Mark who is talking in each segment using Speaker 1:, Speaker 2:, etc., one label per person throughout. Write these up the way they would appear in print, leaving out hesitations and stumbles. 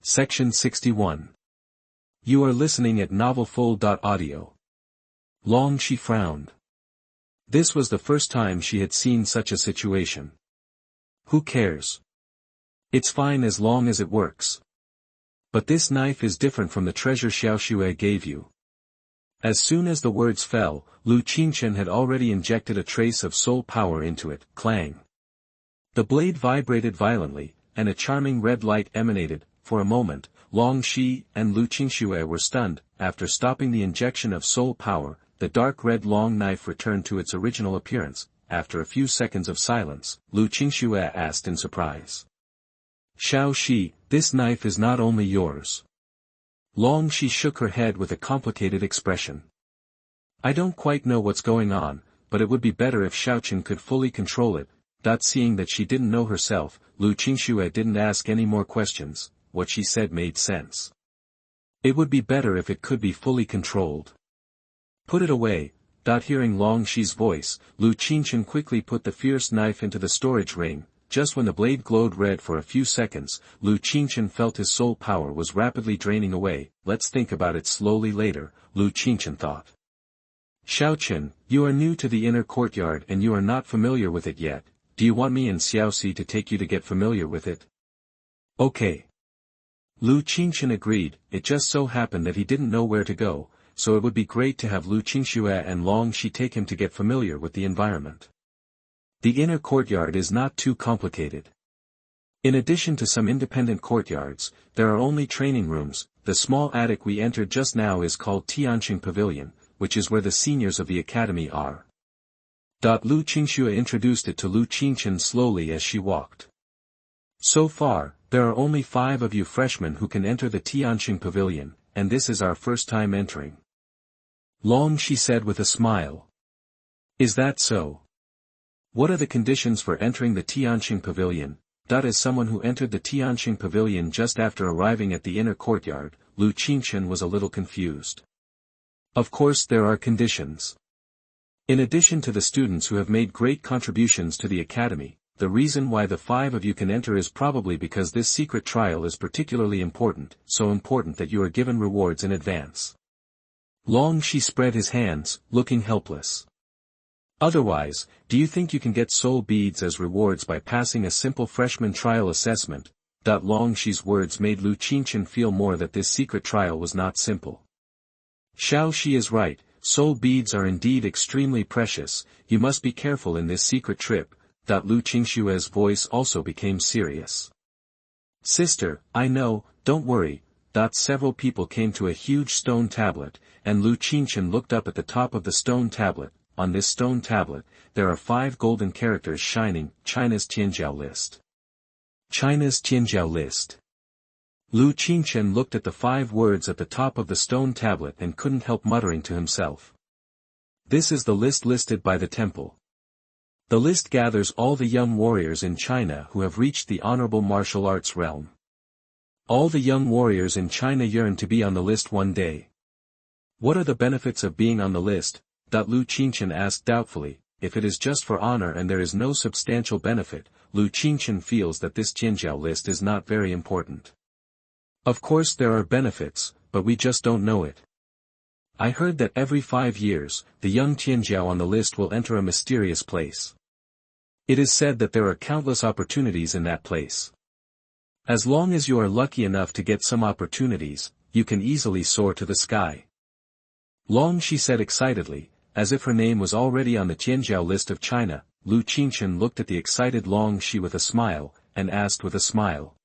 Speaker 1: Section 61. You are listening at novelfull.audio. Long she frowned. This was the first time she had seen such a situation. Who cares? It's fine as long as it works. But this knife is different from the treasure Xiaoxue gave you. As soon as the words fell, Qingchen had already injected a trace of soul power into it. Clang. The blade vibrated violently, and a charming red light emanated. For a moment, Long Shi and Qingchen were stunned. After stopping the injection of soul power, the dark red long knife returned to its original appearance. After a few seconds of silence, Qingchen asked in surprise. Xiao Shi, this knife is not only yours. Long Shi shook her head with a complicated expression. I don't quite know what's going on, but it would be better if Xiaoqin could fully control it. Seeing that she didn't know herself, Qingchen didn't ask any more questions. What she said made sense. It would be better if it could be fully controlled. Put it away. Hearing Long Shi's voice, Qingchen quickly put the fierce knife into the storage ring. Just when the blade glowed red for a few seconds, Qingchen felt his soul power was rapidly draining away. Let's think about it slowly later, Qingchen thought. Xiaoqin, you are new to the inner courtyard and you are not familiar with it yet. Do you want me and Xiaoxi to take you to get familiar with it? Okay. Qingchen agreed. It just so happened that he didn't know where to go, so it would be great to have Qingchen and Long Shi take him to get familiar with the environment. The inner courtyard is not too complicated. In addition to some independent courtyards, there are only training rooms. The small attic we entered just now is called Tianqing Pavilion, which is where the seniors of the academy are. Qingchen introduced it to Qingchen slowly as she walked. So far, there are only 5 of you freshmen who can enter the Tianqing Pavilion, and this is our first time entering. Long Shi said with a smile. Is that so? What are the conditions for entering the Tianqing Pavilion? As someone who entered the Tianqing Pavilion just after arriving at the inner courtyard, Qingchen was a little confused. Of course there are conditions. In addition to the students who have made great contributions to the academy, the reason why the 5 of you can enter is probably because this secret trial is particularly important, so important that you are given rewards in advance. Long Shi spread his hands, looking helpless. Otherwise, do you think you can get soul beads as rewards by passing a simple freshman trial assessment? Long Shi's words made Qingchen feel more that this secret trial was not simple. Xiao Shi is right, soul beads are indeed extremely precious. You must be careful in this secret trip. Qingchen's voice also became serious. Sister, I know, don't worry. Several people came to a huge stone tablet, and Qingchen looked up at the top of the stone tablet. On this stone tablet, there are 5 golden characters shining. China's Tianjiao list. China's Tianjiao list. Qingchen looked at the 5 words at the top of the stone tablet and couldn't help muttering to himself. This is the list listed by the temple. The list gathers all the young warriors in China who have reached the honorable martial arts realm. All the young warriors in China yearn to be on the list one day. What are the benefits of being on the list? Qingchen asked doubtfully. If it is just for honor and there is no substantial benefit, Qingchen feels that this Tianjiao list is not very important. Of course there are benefits, but we just don't know it. I heard that every 5 years, the young Tianjiao on the list will enter a mysterious place. It is said that there are countless opportunities in that place. As long as you are lucky enough to get some opportunities, you can easily soar to the sky. Long Shi said excitedly, as if her name was already on the Tianjiao list of China. Qingchen looked at the excited Long Shi with a smile, and asked with a smile.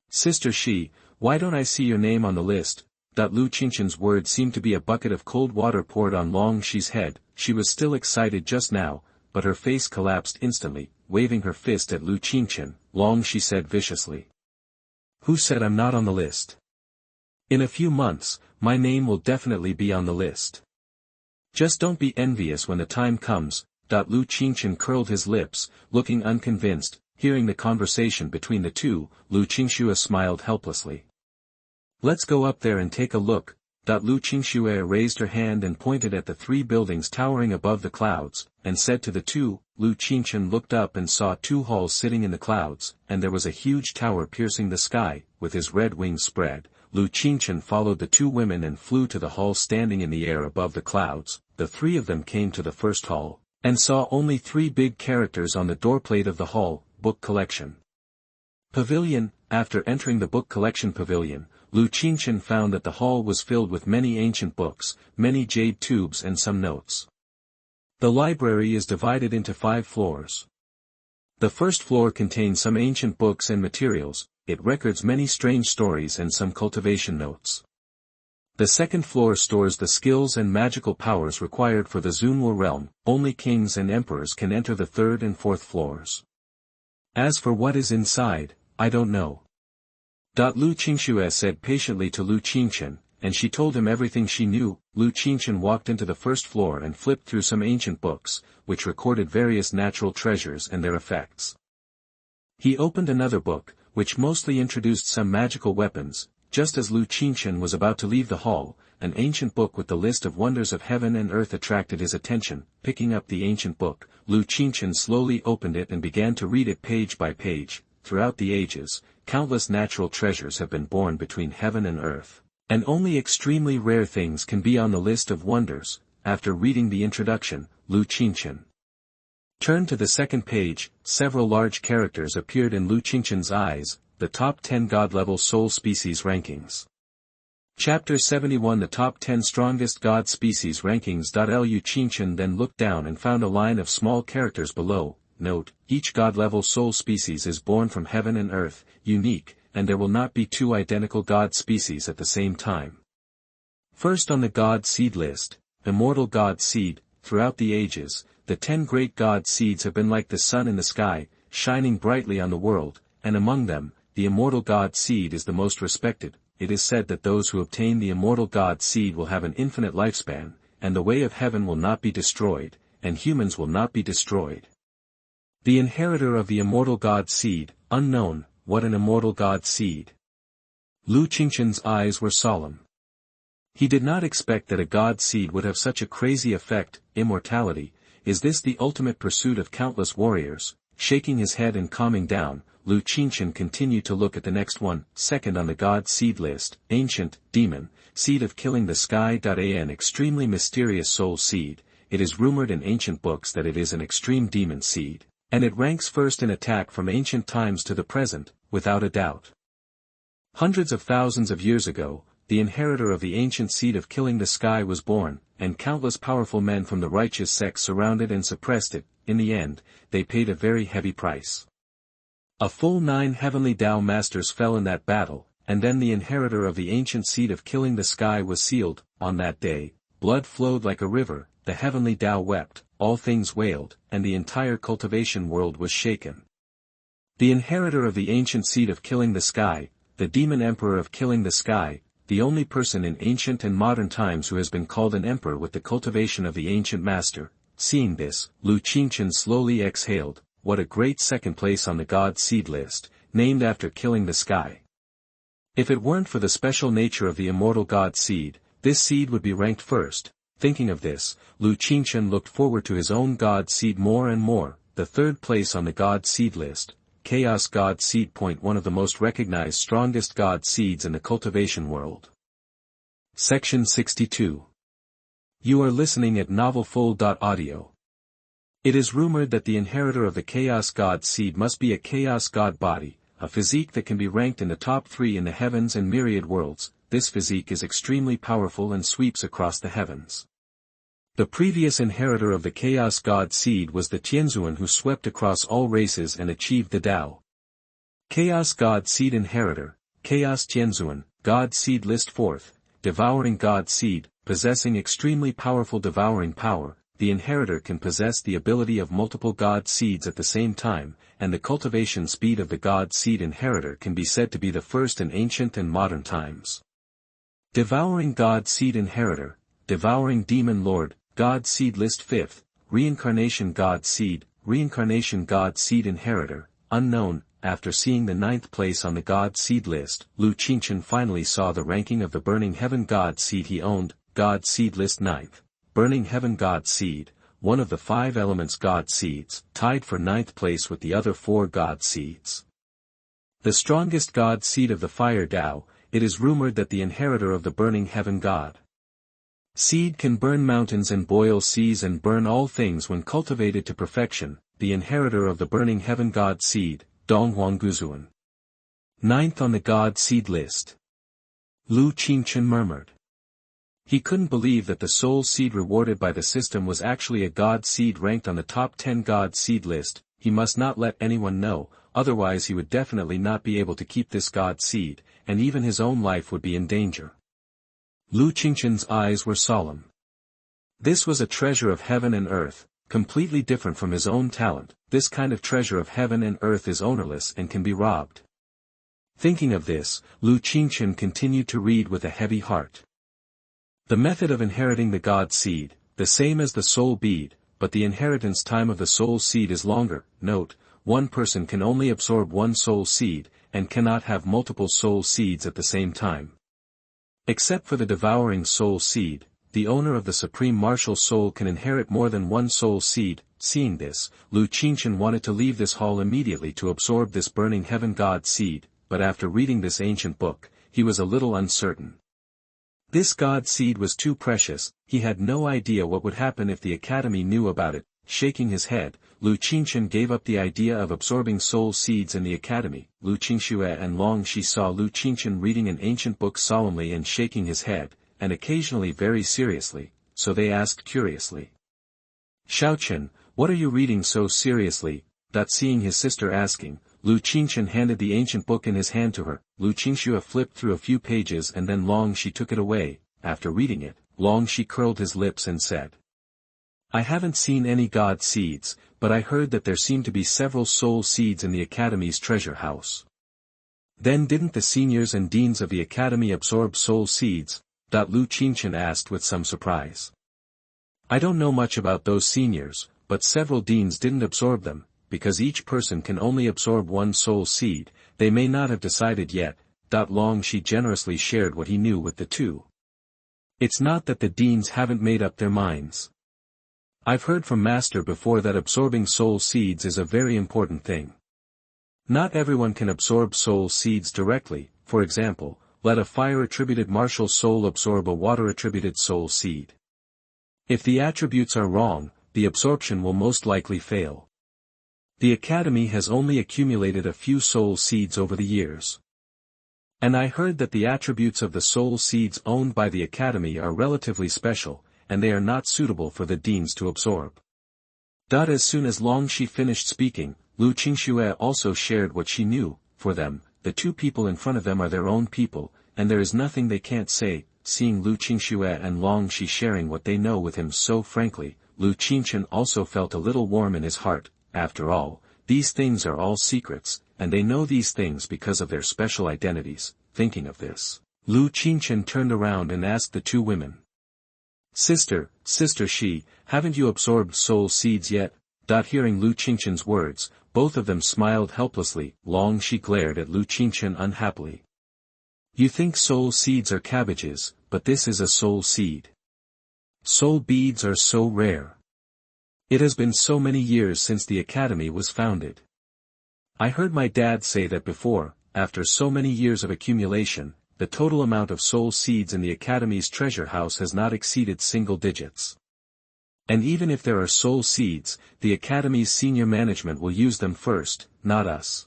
Speaker 1: Sister Shi, why don't I see your name on the list? Qingchen's words seemed to be a bucket of cold water poured on Long Shi's head. She was still excited just now, but her face collapsed instantly. Waving her fist at Qingchen, Long Shi said viciously. Who said I'm not on the list? In a few months, my name will definitely be on the list. Just don't be envious when the time comes. Qingchen curled his lips, looking unconvinced. Hearing the conversation between the two, Qingchen smiled helplessly. Let's go up there and take a look. Qingchen raised her hand and pointed at the 3 buildings towering above the clouds. and said to the two. Qingchen looked up and saw two halls sitting in the clouds, and there was a huge tower piercing the sky, with his red wings spread. Qingchen followed the two women and flew to the hall standing in the air above the clouds. The three of them came to the first hall, and saw only three big characters on the doorplate of the hall: Book Collection. Pavilion. After entering the Book Collection Pavilion, Qingchen found that the hall was filled with many ancient books, many jade tubes and some notes. The library is divided into 5 floors. The first floor contains some ancient books and materials. It records many strange stories and some cultivation notes. The second floor stores the skills and magical powers required for the Zunwo realm. Only kings and emperors can enter the third and fourth floors. As for what is inside, I don't know. Qingchen said patiently to Qingchen, and she told him everything she knew. Qingchen walked into the first floor and flipped through some ancient books, which recorded various natural treasures and their effects. He opened another book, which mostly introduced some magical weapons. Just as Qingchen was about to leave the hall, an ancient book with the list of wonders of heaven and earth attracted his attention. Picking up the ancient book, Qingchen slowly opened it and began to read it page by page. Throughout the ages, countless natural treasures have been born between heaven and earth, and only extremely rare things can be on the list of wonders. After reading the introduction, Qingchen turned to the second page. Several large characters appeared in Qingchen's eyes: the top 10 God-level soul species rankings. Chapter 71: The top 10 strongest God species rankings. Qingchen then looked down and found a line of small characters below. Note: each God-level soul species is born from heaven and earth, unique, and there will not be 2 identical God species at the same time. First on the God seed list, immortal God seed. Throughout the ages, the 10 great God seeds have been like the sun in the sky, shining brightly on the world, and among them, the immortal God seed is the most respected. It is said that those who obtain the immortal God seed will have an infinite lifespan, and the way of heaven will not be destroyed, and humans will not be destroyed. The inheritor of the immortal God seed, unknown. What an immortal God seed! Qingchen's eyes were solemn. He did not expect that a God seed would have such a crazy effect. Immortality, is this the ultimate pursuit of countless warriors? Shaking his head and calming down, Qingchen continued to look at the next one. Second on the God seed list, ancient, demon, seed of killing the sky. An extremely mysterious soul seed. It is rumored in ancient books that it is an extreme demon seed, and it ranks first in attack from ancient times to the present, without a doubt. Hundreds of thousands of years ago, the inheritor of the ancient seed of killing the sky was born, and countless powerful men from the righteous sect surrounded and suppressed it. In the end, they paid a very heavy price. A full 9 heavenly Tao masters fell in that battle, and then the inheritor of the ancient seed of killing the sky was sealed. On that day, blood flowed like a river, the heavenly Tao wept, all things wailed, and the entire cultivation world was shaken. The inheritor of the ancient seed of killing the sky, the demon emperor of killing the sky, the only person in ancient and modern times who has been called an emperor with the cultivation of the ancient master. Seeing this, Qingchen slowly exhaled. What a great second place on the God seed list, named after killing the sky. If it weren't for the special nature of the immortal God seed, this seed would be ranked first. Thinking of this, Qingchen looked forward to his own God seed more and more. The third place on the God seed list, Chaos God seed. One of the most recognized strongest God seeds in the cultivation world. Section 62. You are listening at novelfull.audio. It is rumored that the inheritor of the Chaos God seed must be a Chaos God body, a physique that can be ranked in the top 3 in the heavens and myriad worlds. This physique is extremely powerful and sweeps across the heavens. The previous inheritor of the Chaos God seed was the Tianzuan, who swept across all races and achieved the Tao. Chaos God seed inheritor, Chaos Tianzuan, God seed list 4th, devouring God seed, possessing extremely powerful devouring power. The inheritor can possess the ability of multiple God seeds at the same time, and the cultivation speed of the God seed inheritor can be said to be the first in ancient and modern times. Devouring God seed inheritor, devouring demon lord, God seed list 5th, reincarnation God seed inheritor, unknown. After seeing the 9th place on the God seed list, Qingchen finally saw the ranking of the burning heaven God seed he owned. God seed list 9th. Burning Heaven God Seed, one of the 5 elements god seeds, tied for 9th place with the other 4 god seeds. The strongest god seed of the fire Tao, it is rumored that the inheritor of the burning heaven god seed can burn mountains and boil seas and burn all things when cultivated to perfection, the inheritor of the burning heaven god seed, Donghuangguzuan. 9th on the god seed list. Lu Qingchen murmured. He couldn't believe that the soul seed rewarded by the system was actually a god seed ranked on the top 10 god seed list. He must not let anyone know, otherwise he would definitely not be able to keep this god seed, and even his own life would be in danger. Lu Qingchen's eyes were solemn. This was a treasure of heaven and earth, completely different from his own talent. This kind of treasure of heaven and earth is ownerless and can be robbed. Thinking of this, Lu Qingchen continued to read with a heavy heart. The method of inheriting the god seed, the same as the soul bead, but the inheritance time of the soul seed is longer. Note, one person can only absorb one soul seed, and cannot have multiple soul seeds at the same time. Except for the devouring soul seed, the owner of the supreme martial soul can inherit more than one soul seed. Seeing this, Lu Qingchen wanted to leave this hall immediately to absorb this burning heaven god seed, but after reading this ancient book, he was a little uncertain. This god seed was too precious, he had no idea what would happen if the academy knew about it. Shaking his head, Lu Qingchen gave up the idea of absorbing soul seeds in the academy. Lu Qingxue and Long Shi saw Lu Qingchen reading an ancient book solemnly and shaking his head, and occasionally very seriously, so they asked curiously. Xiaochen, what are you reading so seriously? Seeing his sister asking, Lu Qingchen handed the ancient book in his hand to her. Lu Qingxue flipped through a few pages and then Long Shi took it away. After reading it, Long Shi curled his lips and said, I haven't seen any god seeds, but I heard that there seem to be several soul seeds in the Academy's treasure house. Then didn't the seniors and deans of the Academy absorb soul seeds? Lu Qingchen asked with some surprise. I don't know much about those seniors, but several deans didn't absorb them, because each person can only absorb one soul seed. They may not have decided yet. Long Shi generously shared what he knew with the two. It's not that the deans haven't made up their minds. I've heard from Master before that absorbing soul seeds is a very important thing. Not everyone can absorb soul seeds directly. For example, let a fire-attributed martial soul absorb a water-attributed soul seed. If the attributes are wrong, the absorption will most likely fail. The Academy has only accumulated a few soul seeds over the years. And I heard that the attributes of the soul seeds owned by the Academy are relatively special, and they are not suitable for the deans to absorb. As soon as Long Shi finished speaking, Lu Qingxue also shared what she knew. For them, the two people in front of them are their own people, and there is nothing they can't say. Seeing Lu Qingxue and Long Shi sharing what they know with him so frankly, Lu Qingchen also felt a little warm in his heart. After all, these things are all secrets, and they know these things because of their special identities. Thinking of this, Lu Qingchen turned around and asked the two women. Sister Shi, haven't you absorbed soul seeds yet? Hearing Lu Qingchen's words, both of them smiled helplessly. Long Shi glared at Lu Qingchen unhappily. You think soul seeds are cabbages, but this is a soul seed. Soul beads are so rare. It has been so many years since the Academy was founded. I heard my dad say that before, after so many years of accumulation, the total amount of soul seeds in the Academy's treasure house has not exceeded single digits. And even if there are soul seeds, the Academy's senior management will use them first, not us.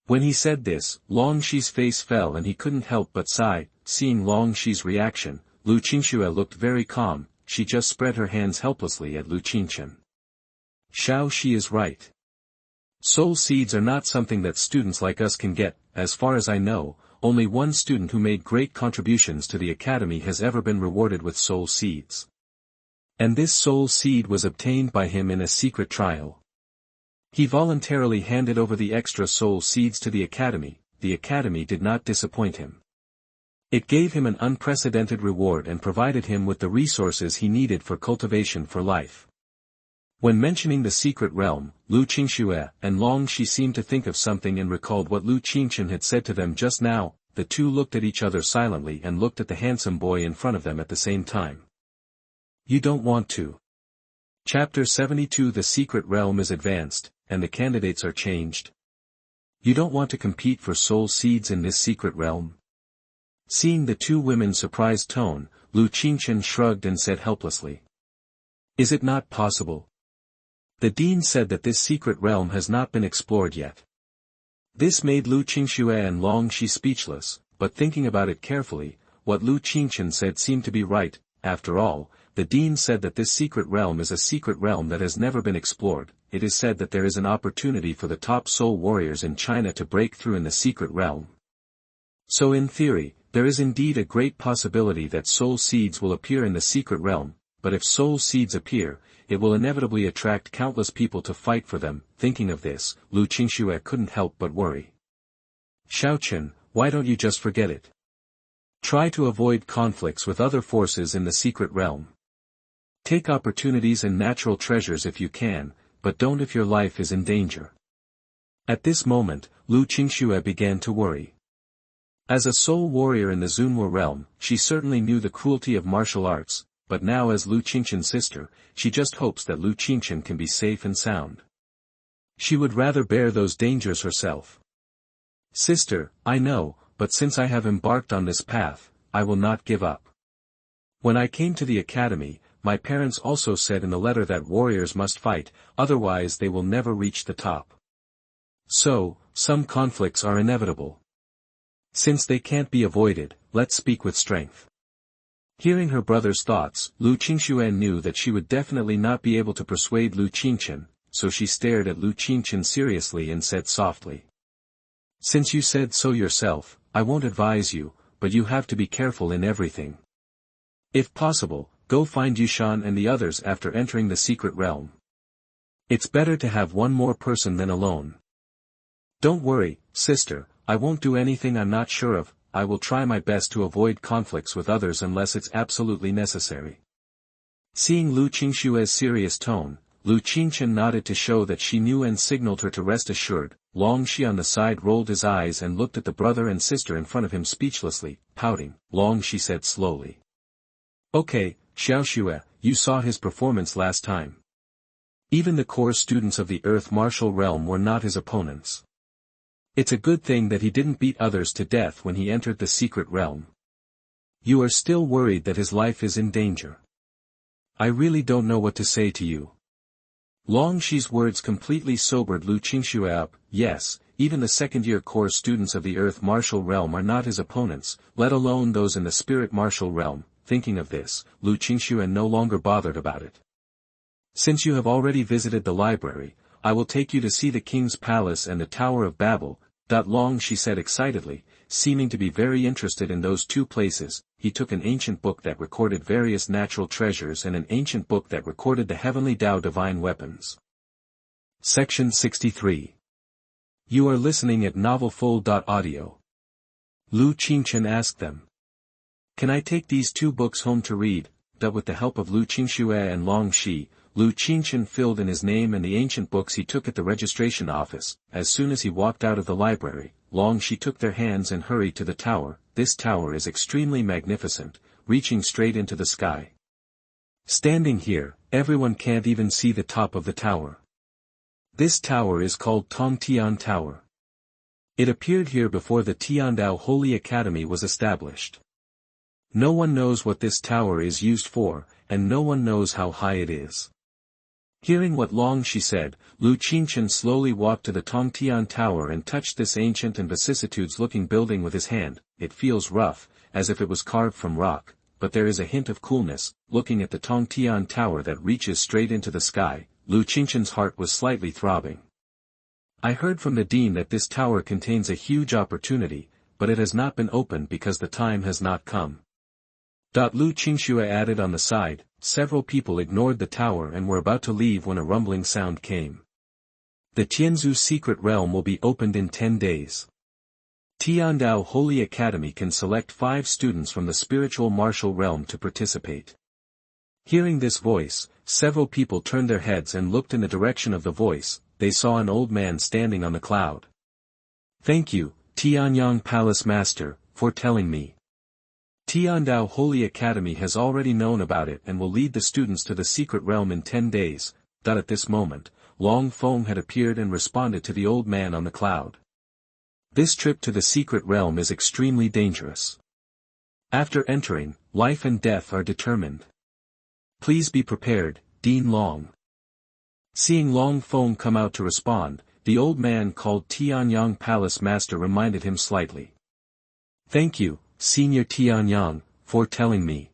Speaker 1: When he said this, Long Shi's face fell and he couldn't help but sigh. Seeing Long Shi's reaction, Lu Qingxue looked very calm. She just spread her hands helplessly at Lu Qingchen. Xiao Shi is right. Soul seeds are not something that students like us can get. As far as I know, only one student who made great contributions to the Academy has ever been rewarded with soul seeds. And this soul seed was obtained by him in a secret trial. He voluntarily handed over the extra soul seeds to the Academy. The Academy did not disappoint him. It gave him an unprecedented reward and provided him with the resources he needed for cultivation for life. When mentioning the secret realm, Lu Qingxue and Long Shi seemed to think of something and recalled what Lu Qingchen had said to them just now. The two looked at each other silently and looked at the handsome boy in front of them at the same time. You don't want to. Chapter 72. The secret realm is advanced, and the candidates are changed. You don't want to compete for soul seeds in this secret realm? Seeing the two women's surprised tone, Qingchen shrugged and said helplessly. Is it not possible? The dean said that this secret realm has not been explored yet. This made Qingchen and Longxi speechless, but thinking about it carefully, what Qingchen said seemed to be right. After all, the dean said that this secret realm is a secret realm that has never been explored. It is said that there is an opportunity for the top soul warriors in China to break through in the secret realm. So in theory, there is indeed a great possibility that soul seeds will appear in the secret realm, but if soul seeds appear, it will inevitably attract countless people to fight for them. Thinking of this, Qingchen couldn't help but worry. Xiaochen, why don't you just forget it? Try to avoid conflicts with other forces in the secret realm. Take opportunities and natural treasures if you can, but don't if your life is in danger. At this moment, Qingchen began to worry. As a soul warrior in the Zunhua realm, she certainly knew the cruelty of martial arts, but now as Qingchen's sister, she just hopes that Qingchen can be safe and sound. She would rather bear those dangers herself. Sister, I know, but since I have embarked on this path, I will not give up. When I came to the academy, my parents also said in the letter that warriors must fight, otherwise they will never reach the top. So, some conflicts are inevitable. Since they can't be avoided, let's speak with strength. Hearing her brother's thoughts, Qingchen knew that she would definitely not be able to persuade Qingchen, so she stared at Qingchen seriously and said softly. Since you said so yourself, I won't advise you, but you have to be careful in everything. If possible, go find Yushan and the others after entering the secret realm. It's better to have one more person than alone. Don't worry, sister, I won't do anything I'm not sure of. I will try my best to avoid conflicts with others unless it's absolutely necessary. Seeing Qingchen's serious tone, Qingchen nodded to show that she knew and signaled her to rest assured. Longxi on the side rolled his eyes and looked at the brother and sister in front of him speechlessly, pouting. Longxi said slowly. Okay, Xiaoxue, you saw his performance last time. Even the core students of the Earth martial realm were not his opponents. It's a good thing that he didn't beat others to death when he entered the secret realm. You are still worried that his life is in danger. I really don't know what to say to you. Longxi's words completely sobered Qingchen up. Yes, even the second-year core students of the Earth martial realm are not his opponents, let alone those in the spirit martial realm. Thinking of this, Qingchen no longer bothered about it. Since you have already visited the library, I will take you to see the king's palace and the Tower of Babel. Longxi said excitedly, seeming to be very interested in those two places. He took an ancient book that recorded various natural treasures and an ancient book that recorded the heavenly Tao divine weapons. Section 63. You are listening at novelfull.audio. Qingchen asked them. Can I take these two books home to read? With the help of Qingchen and Longxi, Qingchen filled in his name and the ancient books he took at the registration office. As soon as he walked out of the library, Longxi took their hands and hurried to the tower. This tower is extremely magnificent, reaching straight into the sky. Standing here, everyone can't even see the top of the tower. This tower is called Tongtian Tower. It appeared here before the Tiandao Holy Academy was established. No one knows what this tower is used for, and no one knows how high it is. Hearing what Longxi said, Qingchen slowly walked to the Tongtian Tower and touched this ancient and vicissitudes-looking building with his hand. It feels rough, as if it was carved from rock, but there is a hint of coolness. Looking at the Tongtian Tower that reaches straight into the sky, Qingchen's heart was slightly throbbing. I heard from the dean that this tower contains a huge opportunity, but it has not been opened because the time has not come. Qingchen added on the side. Several people ignored the tower and were about to leave when a rumbling sound came. The Tianzu secret realm will be opened in 10 days. Tiandao Holy Academy can select 5 students from the spiritual martial realm to participate. Hearing this voice, several people turned their heads and looked in the direction of the voice. They saw an old man standing on the cloud. Thank you, Tianyang Palace Master, for telling me. Tiandao Holy Academy has already known about it and will lead the students to the secret realm in 10 days, that at this moment, Long Feng had appeared and responded to the old man on the cloud. This trip to the secret realm is extremely dangerous. After entering, life and death are determined. Please be prepared, Dean Long. Seeing Long Feng come out to respond, the old man called Tianyang Palace Master reminded him slightly. Thank you, Senior Tianyang, for telling me.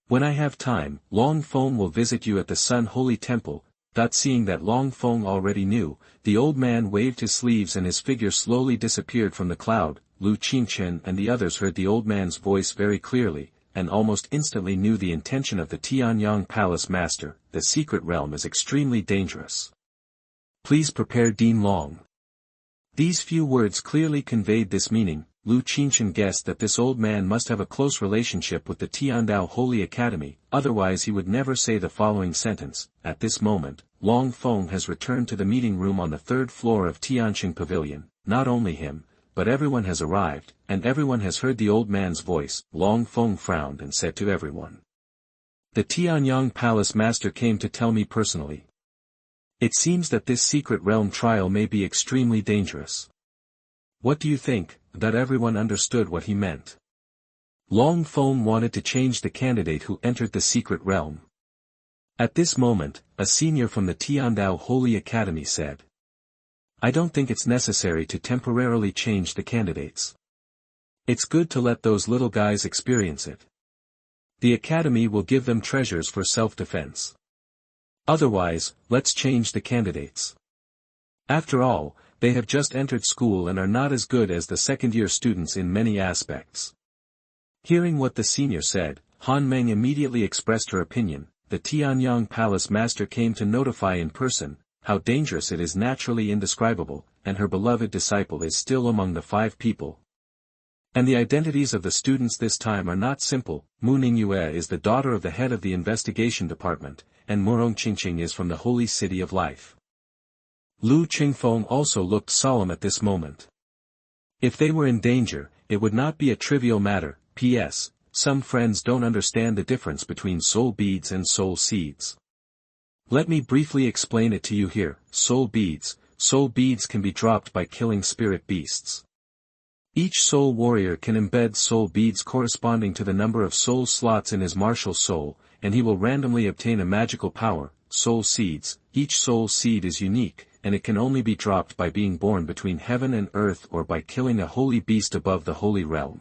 Speaker 1: When I have time, Long Feng will visit you at the Sun Holy Temple. Seeing that Long Feng already knew, the old man waved his sleeves and his figure slowly disappeared from the cloud. Lu Qingchen and the others heard the old man's voice very clearly, and almost instantly knew the intention of the Tianyang Palace Master. The secret realm is extremely dangerous. Please prepare Dean Long. These few words clearly conveyed this meaning. Lu Qingchen guessed that this old man must have a close relationship with the Tiandao Holy Academy, otherwise he would never say the following sentence. At this moment, Long Feng has returned to the meeting room on the 3rd floor of Tianqing Pavilion. Not only him, but everyone has arrived, and everyone has heard the old man's voice. Long Feng frowned and said to everyone. The Tianyang Palace Master came to tell me personally. It seems that this secret realm trial may be extremely dangerous. What do you think? That everyone understood what he meant. Long Feng wanted to change the candidate who entered the secret realm. At this moment, a senior from the Tiandao Holy Academy said. I don't think it's necessary to temporarily change the candidates. It's good to let those little guys experience it. The academy will give them treasures for self-defense. Otherwise, let's change the candidates. After all, they have just entered school and are not as good as the second-year students in many aspects. Hearing what the senior said, Han Meng immediately expressed her opinion. The Tianyang Palace Master came to notify in person, how dangerous it is naturally indescribable, and her beloved disciple is still among the 5 people. And the identities of the students this time are not simple. Mu Ningyue is the daughter of the head of the investigation department, and Murong Qingchen is from the Holy City of Life. Lu Qingfeng also looked solemn at this moment. If they were in danger, it would not be a trivial matter. P.S. Some friends don't understand the difference between soul beads and soul seeds. Let me briefly explain it to you here. Soul beads can be dropped by killing spirit beasts. Each soul warrior can embed soul beads corresponding to the number of soul slots in his martial soul, and he will randomly obtain a magical power. Soul seeds, each soul seed is unique, and it can only be dropped by being born between heaven and earth or by killing a holy beast above the holy realm.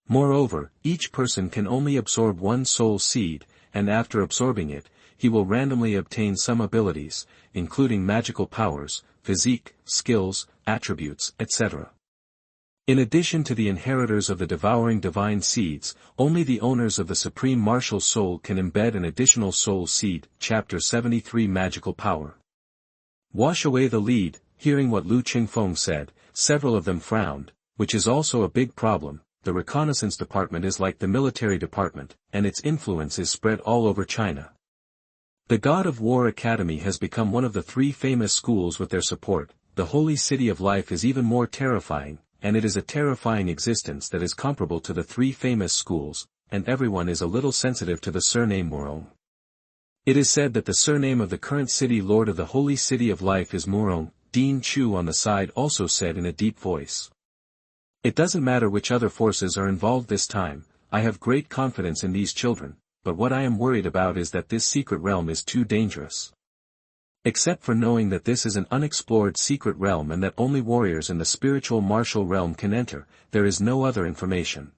Speaker 1: Moreover, each person can only absorb one soul seed, and after absorbing it, he will randomly obtain some abilities, including magical powers, physique, skills, attributes, etc. In addition to the inheritors of the devouring divine seeds, only the owners of the supreme martial soul can embed an additional soul seed. Chapter 73 Magical Power. Wash away the lead. Hearing what Lu Qingfeng said, several of them frowned, which is also a big problem. The reconnaissance department is like the military department, and its influence is spread all over China. The God of War Academy has become one of the 3 famous schools with their support. The Holy City of Life is even more terrifying, and it is a terrifying existence that is comparable to the 3 famous schools, and everyone is a little sensitive to the surname Murong. It is said that the surname of the current city lord of the Holy City of Life is Murong. Dean Chu on the side also said in a deep voice. It doesn't matter which other forces are involved this time, I have great confidence in these children, but what I am worried about is that this secret realm is too dangerous. Except for knowing that this is an unexplored secret realm and that only warriors in the spiritual martial realm can enter, there is no other information.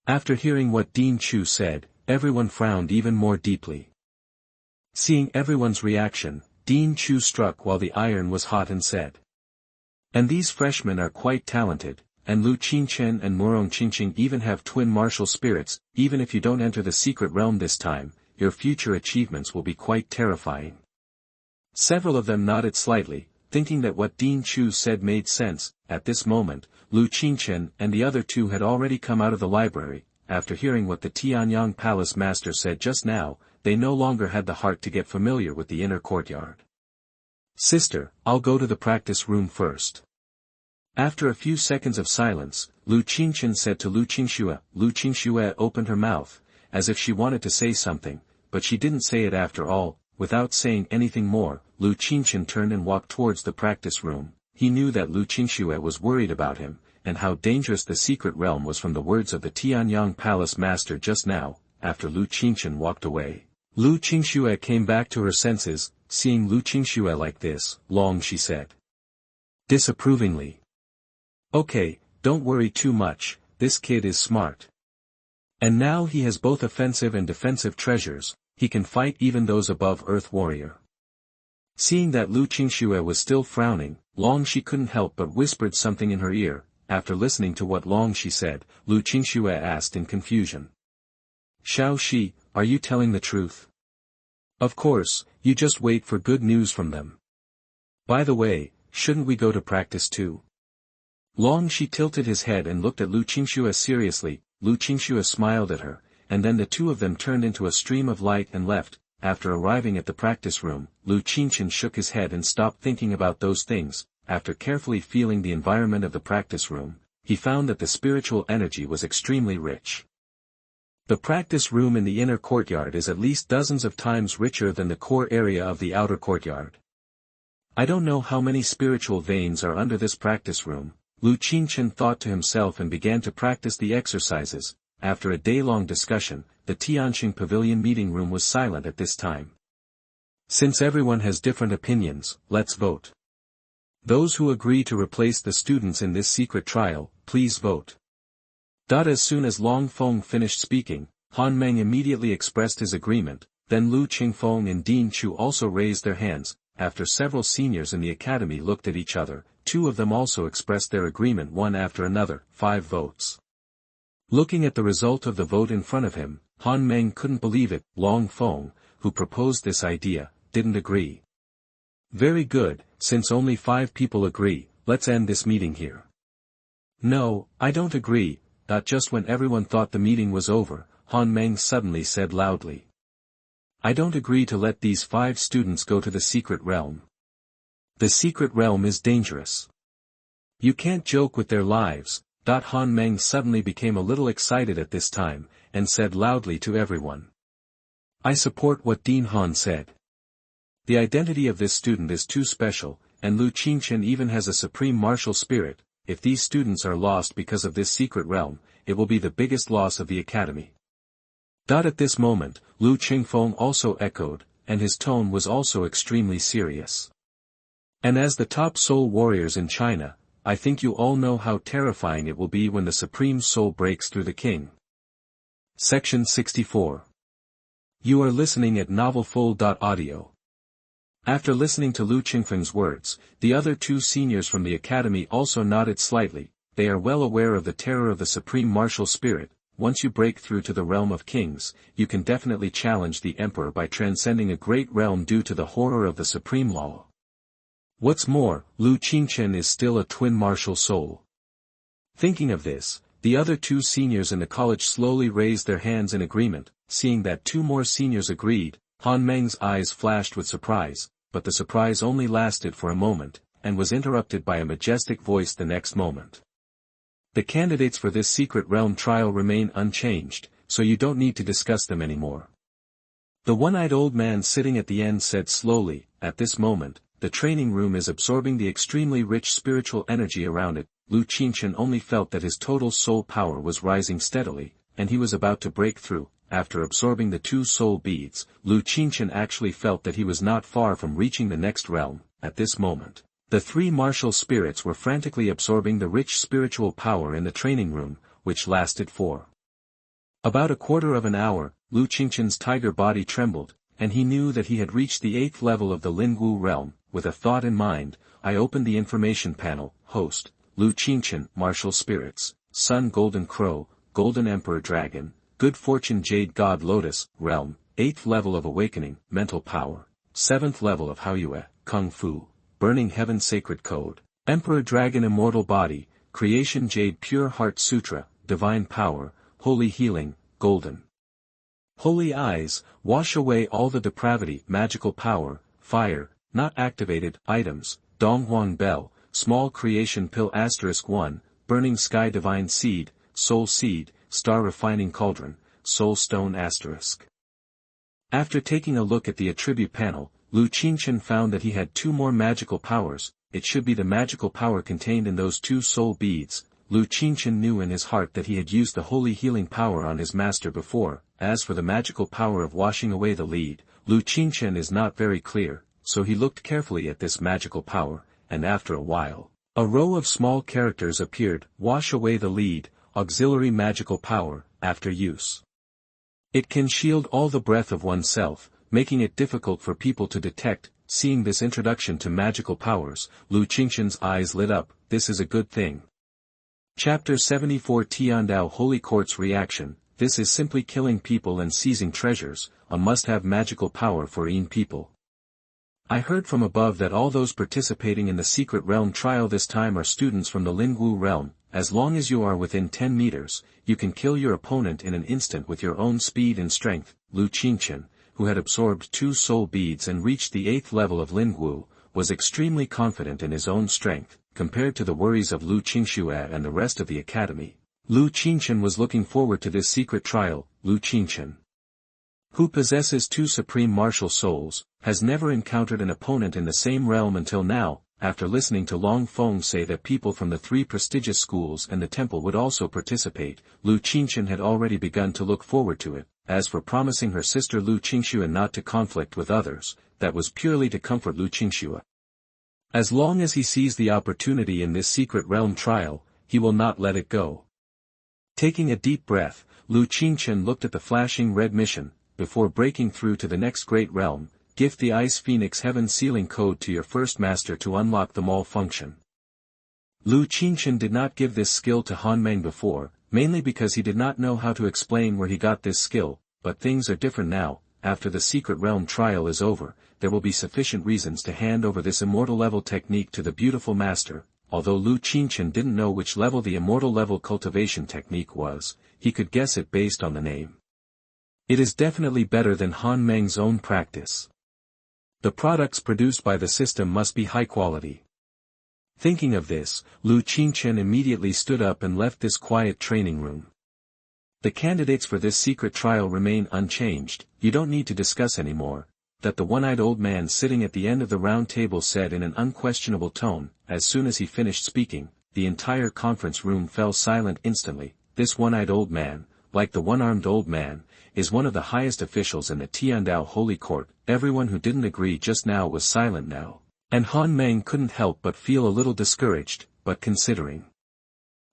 Speaker 1: After hearing what Dean Chu said, everyone frowned even more deeply. Seeing everyone's reaction, Dean Chu struck while the iron was hot and said. And these freshmen are quite talented, and Lu Qingchen and Murong Qingchen even have twin martial spirits. Even if you don't enter the secret realm this time, your future achievements will be quite terrifying. Several of them nodded slightly, thinking that what Dean Chu said made sense. At this moment, Lu Qingchen and the other 2 had already come out of the library. After hearing what the Tianyang Palace Master said just now, they no longer had the heart to get familiar with the inner courtyard. Sister, I'll go to the practice room first. After a few seconds of silence, Qingchen said to Qingxue. Qingxue opened her mouth, as if she wanted to say something, but she didn't say it after all. Without saying anything more, Qingchen turned and walked towards the practice room. He knew that Qingxue was worried about him, and how dangerous the secret realm was from the words of the Tianyang Palace Master just now. After Qingchen walked away, Qingxue came back to her senses. Seeing Qingxue like this, Long, she said disapprovingly. Okay, don't worry too much, this kid is smart. And now he has both offensive and defensive treasures, he can fight even those above Earth Warrior. Seeing that Qingxue was still frowning, Long she couldn't help but whispered something in her ear. After listening to what Long she said, Qingxue asked in confusion. Xiao Shi, are you telling the truth? Of course, you just wait for good news from them. By the way, shouldn't we go to practice too? Long she tilted his head and looked at Qingxue seriously. Qingxue smiled at her, and then the two of them turned into a stream of light and left. After arriving at the practice room, Qingchen shook his head and stopped thinking about those things. After carefully feeling the environment of the practice room, he found that the spiritual energy was extremely rich. The practice room in the inner courtyard is at least dozens of times richer than the core area of the outer courtyard. I don't know how many spiritual veins are under this practice room, Qingchen thought to himself and began to practice the exercises. After a day-long discussion, the Tianqing Pavilion meeting room was silent at this time. Since everyone has different opinions, let's vote. Those who agree to replace the students in this secret trial, please vote. As soon as Long Feng finished speaking, Han Meng immediately expressed his agreement, then Lu Qingfeng and Dean Chu also raised their hands. After several seniors in the academy looked at each other, two of them also expressed their agreement one after another, 5 votes. Looking at the result of the vote in front of him, Han Meng couldn't believe it. Long Feng, who proposed this idea, didn't agree. Very good, since only 5 people agree, let's end this meeting here. No, I don't agree. Just when everyone thought the meeting was over, Han Meng suddenly said loudly. I don't agree to let these 5 students go to the secret realm. The secret realm is dangerous. You can't joke with their lives. Han Meng suddenly became a little excited at this time, and said loudly to everyone. I support what Dean Han said. The identity of this student is too special, and Qingchen even has a supreme martial spirit. If these students are lost because of this secret realm, it will be the biggest loss of the academy. At this moment, Lu Qingfeng also echoed, and his tone was also extremely serious. And as the top soul warriors in China, I think you all know how terrifying it will be when the supreme soul breaks through the king. Section 64. You are listening at novelfull.audio. After listening to Lu Qingfeng's words, the other 2 seniors from the academy also nodded slightly. They are well aware of the terror of the supreme martial spirit. Once you break through to the realm of kings, you can definitely challenge the emperor by transcending a great realm due to the horror of the supreme law. What's more, Lu Qingchen is still a twin martial soul. Thinking of this, the other 2 seniors in the college slowly raised their hands in agreement. Seeing that 2 more seniors agreed, Han Meng's eyes flashed with surprise, but the surprise only lasted for a moment, and was interrupted by a majestic voice the next moment. The candidates for this secret realm trial remain unchanged, so you don't need to discuss them anymore. The one-eyed old man sitting at the end said slowly, at this moment, the training room is absorbing the extremely rich spiritual energy around it. Lu Qingchen only felt that his total soul power was rising steadily, and he was about to break through. After absorbing the 2 soul beads, Lu Qingchen actually felt that he was not far from reaching the next realm. At this moment, the 3 martial spirits were frantically absorbing the rich spiritual power in the training room, which lasted for about a quarter of an hour. Lu Qingchen's tiger body trembled, and he knew that he had reached the 8th level of the Lingwu realm. With a thought in mind, I opened the information panel. Host, Lu Qingchen, martial spirits, Sun Golden Crow, Golden Emperor Dragon, Good Fortune Jade God Lotus, realm, 8th level of awakening, mental power, 7th level of Haoyue, Kung Fu, Burning Heaven Sacred Code, Emperor Dragon Immortal Body, Creation Jade Pure Heart Sutra, Divine Power, Holy Healing, Golden Holy Eyes, wash away all the depravity, Magical Power, Fire, not activated, items, Donghuang Bell, small creation pill *1, burning sky divine seed, soul seed, star refining cauldron, soul stone *. After taking a look at the attribute panel, Qingchen found that he had 2 more magical powers. It should be the magical power contained in those 2 soul beads. Qingchen knew in his heart that he had used the holy healing power on his master before. As for the magical power of washing away the lead, Qingchen is not very clear, so he looked carefully at this magical power, and after a while, a row of small characters appeared: wash away the lead, auxiliary magical power, after use. It can shield all the breath of oneself, making it difficult for people to detect. Seeing this introduction to magical powers, Qingchen's eyes lit up. This is a good thing. Chapter 74 Tiandao Holy Court's reaction. This is simply killing people and seizing treasures, a must-have magical power for people. I heard from above that all those participating in the secret realm trial this time are students from the Lingwu realm. As long as you are within 10 meters, you can kill your opponent in an instant with your own speed and strength. Qingchen, who had absorbed 2 soul beads and reached the 8th level of Lingwu, was extremely confident in his own strength. Compared to the worries of Lu Qingxue and the rest of the academy, Qingchen was looking forward to this secret trial. Qingchen, who possesses 2 supreme martial souls, has never encountered an opponent in the same realm until now. After listening to Long Feng say that people from the 3 prestigious schools and the temple would also participate, Qingchen had already begun to look forward to it. As for promising her sister Lu Qingxue not to conflict with others, that was purely to comfort Lu Qingxue. As long as he sees the opportunity in this secret realm trial, he will not let it go. Taking a deep breath, Qingchen looked at the flashing red mission. Before breaking through to the next great realm, gift the Ice Phoenix Heaven Sealing Code to your first master to unlock the malfunction. Qingchen did not give this skill to Han Meng before, mainly because he did not know how to explain where he got this skill, but things are different now. After the secret realm trial is over, there will be sufficient reasons to hand over this immortal level technique to the beautiful master. Although Qingchen didn't know which level the immortal level cultivation technique was, he could guess it based on the name. It is definitely better than Han Meng's own practice. The products produced by the system must be high quality. Thinking of this, Qingchen immediately stood up and left this quiet training room. The candidates for this secret trial remain unchanged. You don't need to discuss anymore. That the one-eyed old man sitting at the end of the round table said in an unquestionable tone. As soon as he finished speaking, the entire conference room fell silent instantly. This one-eyed old man, like the one-armed old man, is one of the highest officials in the Tiandao Holy Court. Everyone who didn't agree just now was silent now, and Han Meng couldn't help but feel a little discouraged. But considering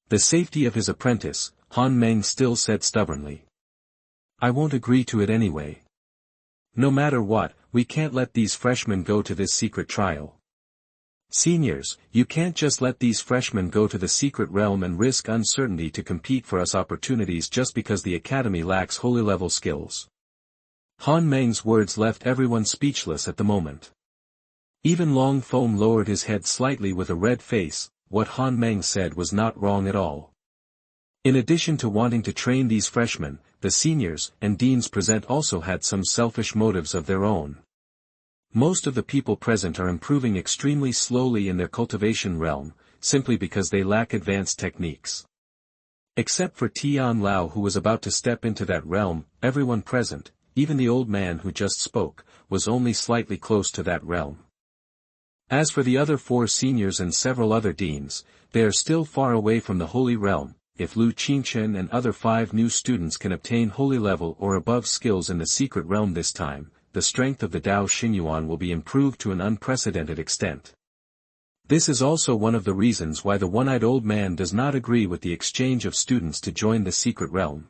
Speaker 1: the safety of his apprentice, Han Meng still said stubbornly, "I won't agree to it anyway. No matter what, we can't let these freshmen go to this secret trial. Seniors, you can't just let these freshmen go to the secret realm and risk uncertainty to compete for us opportunities just because the academy lacks holy level skills." Han Meng's words left everyone speechless at the moment. Even Long Feng lowered his head slightly with a red face. What Han Meng said was not wrong at all. In addition to wanting to train these freshmen, the seniors and deans present also had some selfish motives of their own. Most of the people present are improving extremely slowly in their cultivation realm, simply because they lack advanced techniques. Except for Tian Lao, who was about to step into that realm, everyone present, even the old man who just spoke, was only slightly close to that realm. As for the other 4 seniors and several other deans, they are still far away from the holy realm. If Qingchen and other 5 new students can obtain holy level or above skills in the secret realm this time, the strength of the Dao Xingyuan will be improved to an unprecedented extent. This is also one of the reasons why the one-eyed old man does not agree with the exchange of students to join the secret realm.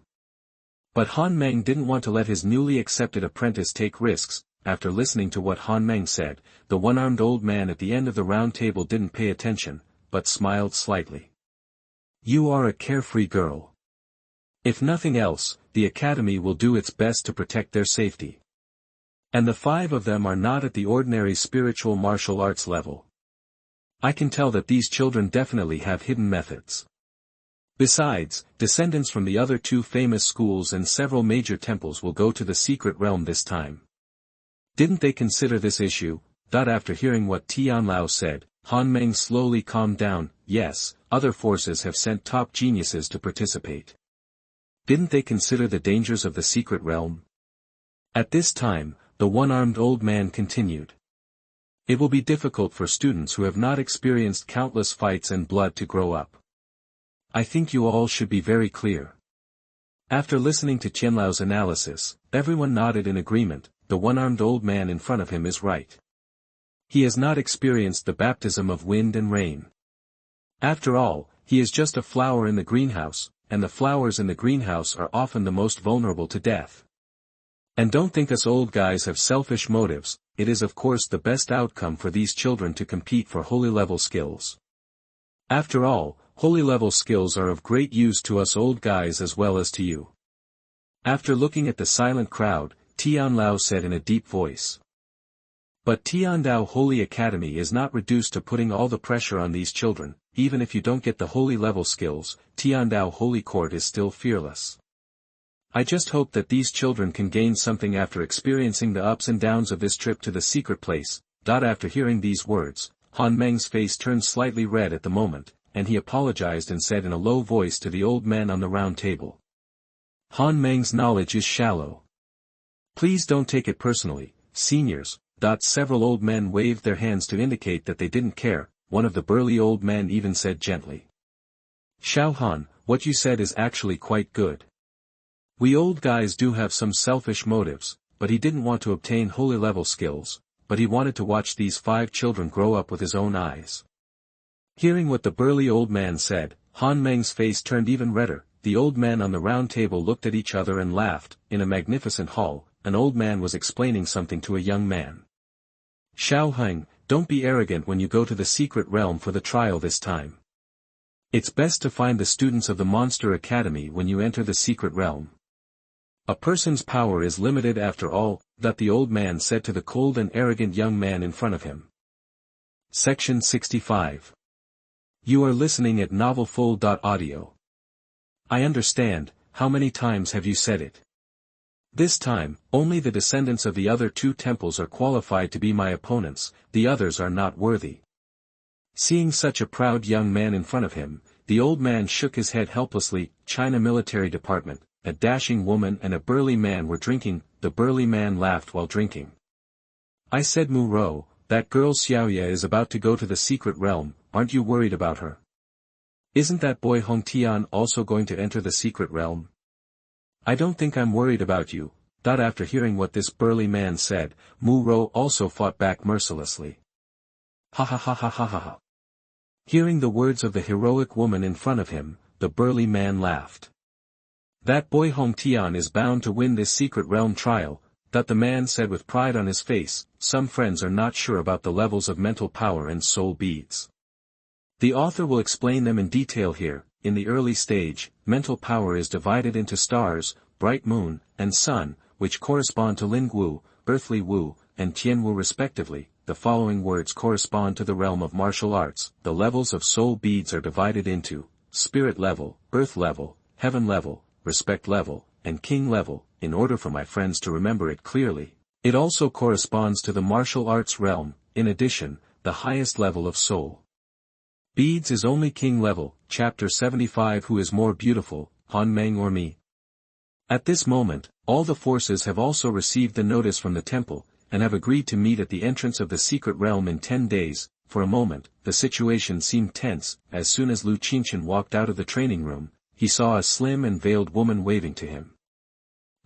Speaker 1: But Han Meng didn't want to let his newly accepted apprentice take risks. After listening to what Han Meng said, the one-armed old man at the end of the round table didn't pay attention, but smiled slightly. "You are a carefree girl. If nothing else, the academy will do its best to protect their safety. And the 5 of them are not at the ordinary spiritual martial arts level. I can tell that these children definitely have hidden methods. Besides, descendants from the other 2 famous schools and several major temples will go to the secret realm this time. Didn't they consider this issue?" After hearing what Tian Lao said, Han Meng slowly calmed down. Yes, other forces have sent top geniuses to participate. Didn't they consider the dangers of the secret realm? At this time, the one-armed old man continued. It will be difficult for students who have not experienced countless fights and blood to grow up. I think you all should be very clear. After listening to Qianlao's analysis, everyone nodded in agreement. The one-armed old man in front of him is right. He has not experienced the baptism of wind and rain. After all, he is just a flower in the greenhouse, and the flowers in the greenhouse are often the most vulnerable to death. And don't think us old guys have selfish motives. It is of course the best outcome for these children to compete for holy level skills. After all, holy level skills are of great use to us old guys as well as to you. After looking at the silent crowd, Tianlao said in a deep voice. But Tiandao Holy Academy is not reduced to putting all the pressure on these children. Even if you don't get the holy level skills, Tiandao Holy Court is still fearless. I just hope that these children can gain something after experiencing the ups and downs of this trip to the secret place. After hearing these words, Han Meng's face turned slightly red at the moment, and he apologized and said in a low voice to the old man on the round table. Han Meng's knowledge is shallow. Please don't take it personally, seniors. Several old men waved their hands to indicate that they didn't care. One of the burly old men even said gently. Xiao Han, what you said is actually quite good. We old guys do have some selfish motives, but he didn't want to obtain holy level skills, but he wanted to watch these 5 children grow up with his own eyes. Hearing what the burly old man said, Han Meng's face turned even redder. The old men on the round table looked at each other and laughed. In a magnificent hall, an old man was explaining something to a young man. Xiao Heng, don't be arrogant when you go to the secret realm for the trial this time. It's best to find the students of the Monster Academy when you enter the secret realm. A person's power is limited after all, that the old man said to the cold and arrogant young man in front of him. Section 65. You are listening at novelfull.audio. I understand. How many times have you said it? This time, only the descendants of the other 2 temples are qualified to be my opponents, the others are not worthy. Seeing such a proud young man in front of him, the old man shook his head helplessly. China Military Department, a dashing woman and a burly man were drinking. The burly man laughed while drinking. I said Mu Ro, that girl Xiaoya is about to go to the secret realm. Aren't you worried about her? Isn't that boy Hong Tian also going to enter the secret realm? I don't think I'm worried about you. After hearing what this burly man said, Mu Ro also fought back mercilessly. Ha ha ha ha ha ha ha. Hearing the words of the heroic woman in front of him, the burly man laughed. That boy Hong Tian is bound to win this secret realm trial, the man said with pride on his face. Some friends are not sure about the levels of mental power and soul beads. The author will explain them in detail here. In the early stage, mental power is divided into stars, bright moon, and sun, which correspond to Ling Wu, earthly Wu, and Tian Wu respectively. The following words correspond to the realm of martial arts. The levels of soul beads are divided into spirit level, earth level, heaven level, respect level, and king level. In order for my friends to remember it clearly, it also corresponds to the martial arts realm. In addition, the highest level of soul beads is only king level. Chapter 75. Who is more beautiful, Han Meng or me? At this moment, all the forces have also received the notice from the temple, and have agreed to meet at the entrance of the secret realm in 10 days. For a moment, the situation seemed tense. As soon as Lu Qingchen walked out of the training room, he saw a slim and veiled woman waving to him.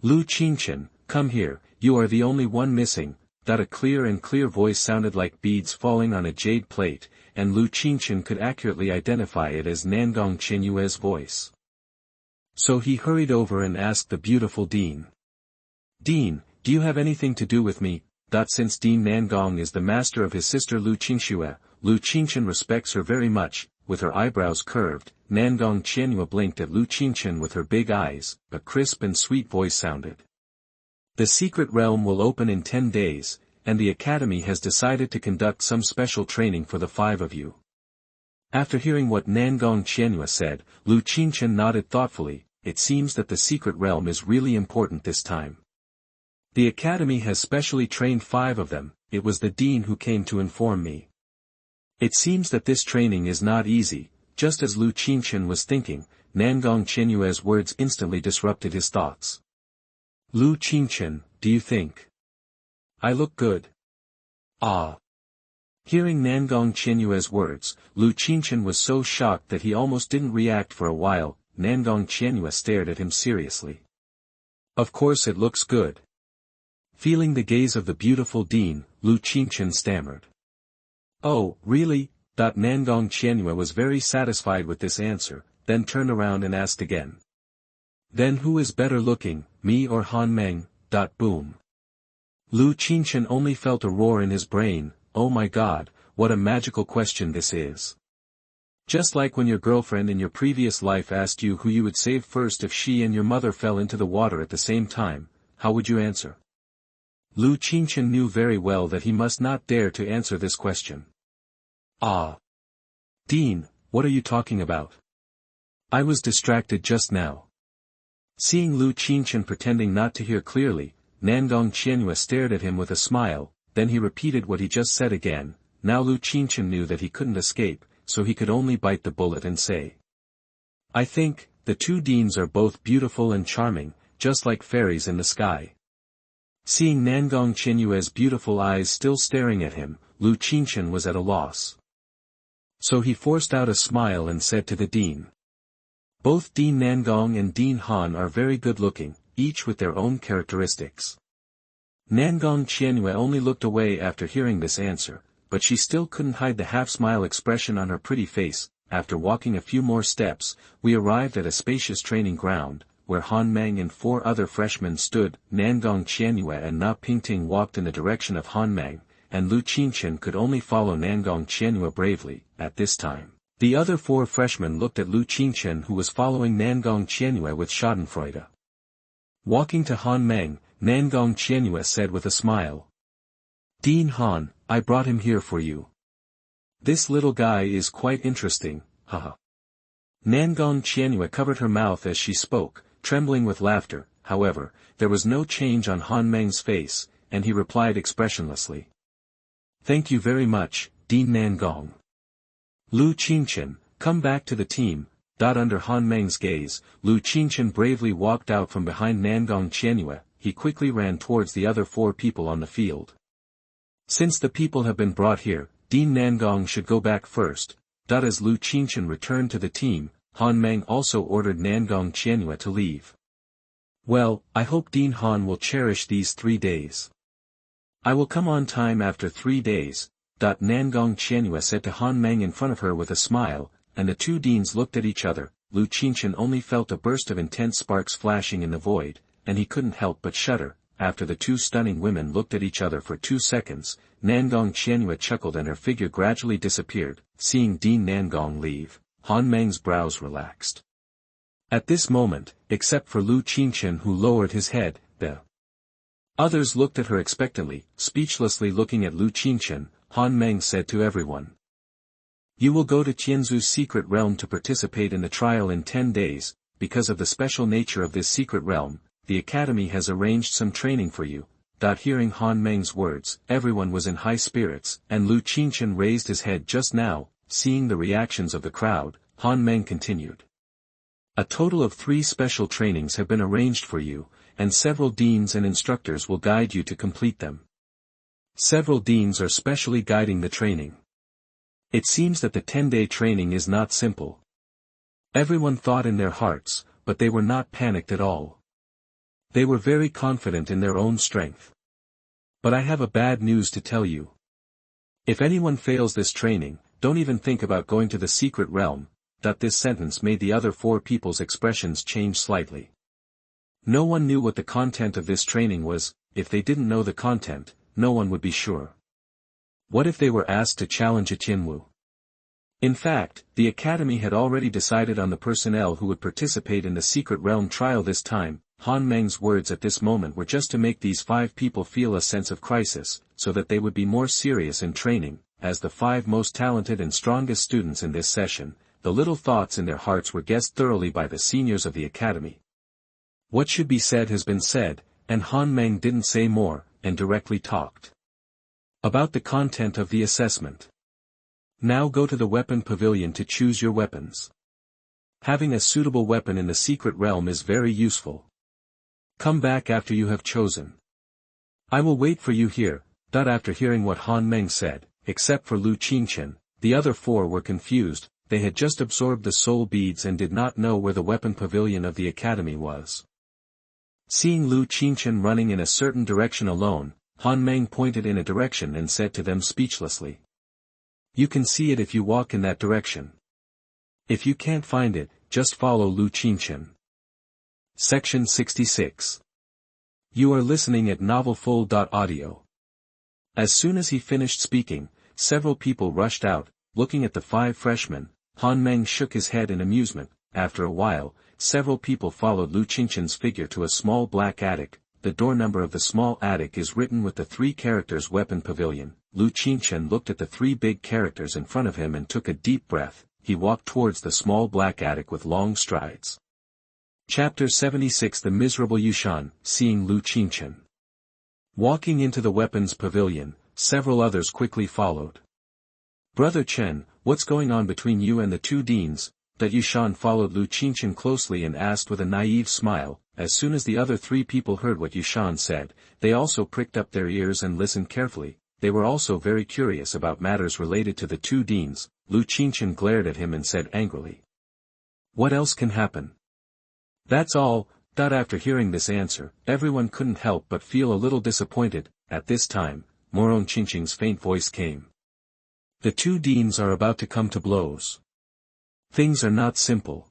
Speaker 1: Lu Qingchen, come here, you are the only one missing. A clear voice sounded like beads falling on a jade plate, and Lu Qingchen could accurately identify it as Nangong Qianyue's voice. So he hurried over and asked the beautiful Dean. Dean, do you have anything to do with me? Since Dean Nangong is the master of his sister Lu Qingxue, Lu Qingchen respects her very much. With her eyebrows curved, Nangong Qianyue blinked at Lu Qingchen with her big eyes. A crisp and sweet voice sounded. The secret realm will open in 10 days, and the academy has decided to conduct some special training for the 5 of you. After hearing what Nangong Qianyue said, Lu Qingchen nodded thoughtfully. It seems that the secret realm is really important this time. The academy has specially trained 5 of them. It was the dean who came to inform me. It seems that this training is not easy. Just as Lu Qingchen was thinking, Nangong Qianyue's words instantly disrupted his thoughts. Lu Qingchen, do you think I look good? Ah. Hearing Nangong Qianyue's words, Lu Qingchen was so shocked that he almost didn't react for a while. Nangong Qianyue stared at him seriously. Of course it looks good. Feeling the gaze of the beautiful Dean, Lu Qingchen stammered. Oh, really? Nangong Qianyue was very satisfied with this answer, then turned around and asked again. Then who is better looking, me or Han Meng? Boom. Lu Qingchen only felt a roar in his brain. Oh my god, what a magical question this is. Just like when your girlfriend in your previous life asked you who you would save first if she and your mother fell into the water at the same time, how would you answer? Lu Qingchen knew very well that he must not dare to answer this question. Ah. Dean, what are you talking about? I was distracted just now. Seeing Lu Qingchen pretending not to hear clearly, Nangong Qianyue stared at him with a smile, then he repeated what he just said again. Now Lu Qingchen knew that he couldn't escape, so he could only bite the bullet and say. I think, the two deans are both beautiful and charming, just like fairies in the sky. Seeing Nangong Qianyue's beautiful eyes still staring at him, Lu Qingchen was at a loss. So he forced out a smile and said to the dean. Both Dean Nangong and Dean Han are very good looking, each with their own characteristics. Nangong Qianyue only looked away after hearing this answer, but she still couldn't hide the half-smile expression on her pretty face. After walking a few more steps, we arrived at a spacious training ground, where Han Meng and 4 other freshmen stood. Nangong Qianyue and Na Pingting walked in the direction of Han Meng, and Lu Qingchen could only follow Nangong Qianyue bravely. At this time, the other 4 freshmen looked at Lu Qingchen, who was following Nangong Qianyue with schadenfreude. Walking to Han Meng, Nangong Qianyue said with a smile. Dean Han, I brought him here for you. This little guy is quite interesting, haha. Nangong Qianyue covered her mouth as she spoke, trembling with laughter. However, there was no change on Han Meng's face, and he replied expressionlessly. Thank you very much, Dean Nangong. Lu Qingchen, come back to the team. Under Han Meng's gaze, Lu Qingchen bravely walked out from behind Nangong Qianyue. He quickly ran towards the other 4 people on the field. Since the people have been brought here, Dean Nangong should go back first. As Lu Qingchen returned to the team, Han Meng also ordered Nangong Qianyue to leave. Well, I hope Dean Han will cherish these 3 days. I will come on time after 3 days. Nangong Qianyue said to Han Meng in front of her with a smile, and the 2 deans looked at each other. Lu Qingchen only felt a burst of intense sparks flashing in the void, and he couldn't help but shudder. After the 2 stunning women looked at each other for 2 seconds, Nangong Qianyue chuckled and her figure gradually disappeared. Seeing Dean Nangong leave, Han Meng's brows relaxed. At this moment, except for Lu Qingchen who lowered his head, the others looked at her expectantly. Speechlessly looking at Lu Qingchen, Han Meng said to everyone. You will go to Tianzu's secret realm to participate in the trial in 10 days. Because of the special nature of this secret realm, the Academy has arranged some training for you. Hearing Han Meng's words, everyone was in high spirits, and Lu Qingchen raised his head just now. Seeing the reactions of the crowd, Han Meng continued. A total of 3 special trainings have been arranged for you, and several deans and instructors will guide you to complete them. Several deans are specially guiding the training. It seems that the 10-day training is not simple. Everyone thought in their hearts, but they were not panicked at all. They were very confident in their own strength. But I have a bad news to tell you. If anyone fails this training, don't even think about going to the secret realm. This sentence made the other 4 people's expressions change slightly. No one knew what the content of this training was. If they didn't know the content, no one would be sure. What if they were asked to challenge a Tianwu? In fact, the Academy had already decided on the personnel who would participate in the secret realm trial this time. Han Meng's words at this moment were just to make these 5 people feel a sense of crisis, so that they would be more serious in training. As the 5 most talented and strongest students in this session, the little thoughts in their hearts were guessed thoroughly by the seniors of the Academy. What should be said has been said, and Han Meng didn't say more, and directly talked about the content of the assessment. Now go to the weapon pavilion to choose your weapons. Having a suitable weapon in the secret realm is very useful. Come back after you have chosen. I will wait for you here. After hearing what Han Meng said, except for Qingchen, the other four were confused. They had just absorbed the soul beads and did not know where the weapon pavilion of the academy was. Seeing Qingchen running in a certain direction alone, Han Meng pointed in a direction and said to them speechlessly. You can see it if you walk in that direction. If you can't find it, just follow Qingchen. Section 66. You are listening at novelfull.audio. As soon as he finished speaking, several people rushed out, looking at the five freshmen. Han Meng shook his head in amusement. After a while, several people followed Qingchen's figure to a small black attic. The door number of the small attic is written with the three characters weapon pavilion. Qingchen looked at the three big characters in front of him and took a deep breath. He walked towards the small black attic with long strides. Chapter 76 The Miserable Yushan, seeing Qingchen. Walking into the weapons pavilion, several others quickly followed. Brother Chen, what's going on between you and the two deans? That Yushan followed Qingchen closely and asked with a naive smile. As soon as the other three people heard what Yushan said, they also pricked up their ears and listened carefully. They were also very curious about matters related to the two deans. Qingchen glared at him and said angrily. What else can happen? That's all. After hearing this answer, everyone couldn't help but feel a little disappointed. At this time, Moron Qingcheng's faint voice came. The two deans are about to come to blows. Things are not simple.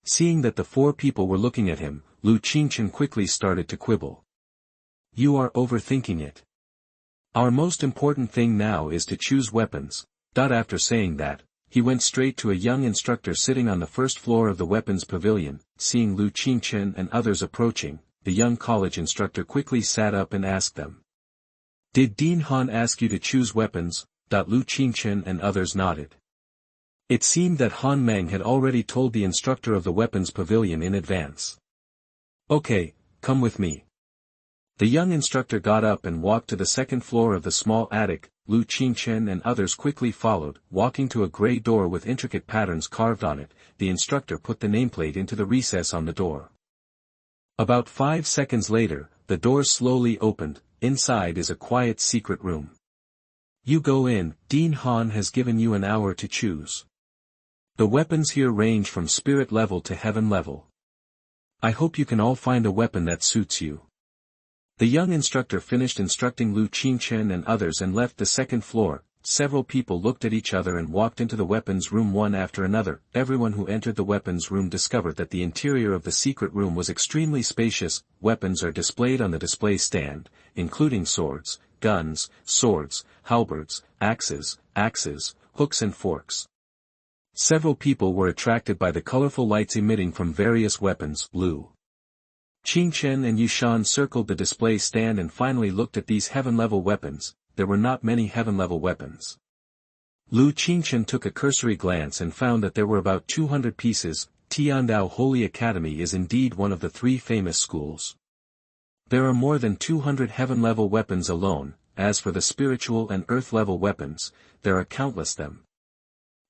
Speaker 1: Seeing that the four people were looking at him, Qingchen quickly started to quibble. You are overthinking it. Our most important thing now is to choose weapons. After saying that, he went straight to a young instructor sitting on the first floor of the weapons pavilion. Seeing Qingchen and others approaching, the young college instructor quickly sat up and asked them. Did Dean Han ask you to choose weapons? Qingchen and others nodded. It seemed that Han Meng had already told the instructor of the weapons pavilion in advance. Okay, come with me. The young instructor got up and walked to the second floor of the small attic. Qingchen and others quickly followed. Walking to a gray door with intricate patterns carved on it, the instructor put the nameplate into the recess on the door. About 5 seconds later, the door slowly opened. Inside is a quiet secret room. You go in. Dean Han has given you an hour to choose. The weapons here range from spirit level to heaven level. I hope you can all find a weapon that suits you. The young instructor finished instructing Qingchen and others and left the second floor. Several people looked at each other and walked into the weapons room one after another. Everyone who entered the weapons room discovered that the interior of the secret room was extremely spacious. Weapons are displayed on the display stand, including swords, guns, swords, halberds, axes, hooks and forks. Several people were attracted by the colorful lights emitting from various weapons. Qingchen and Yushan circled the display stand and finally looked at these heaven-level weapons. There were not many heaven-level weapons. Qingchen took a cursory glance and found that there were about 200 pieces. Tiandao Holy Academy is indeed one of the three famous schools. There are more than 200 heaven-level weapons alone. As for the spiritual and earth-level weapons, there are countless them.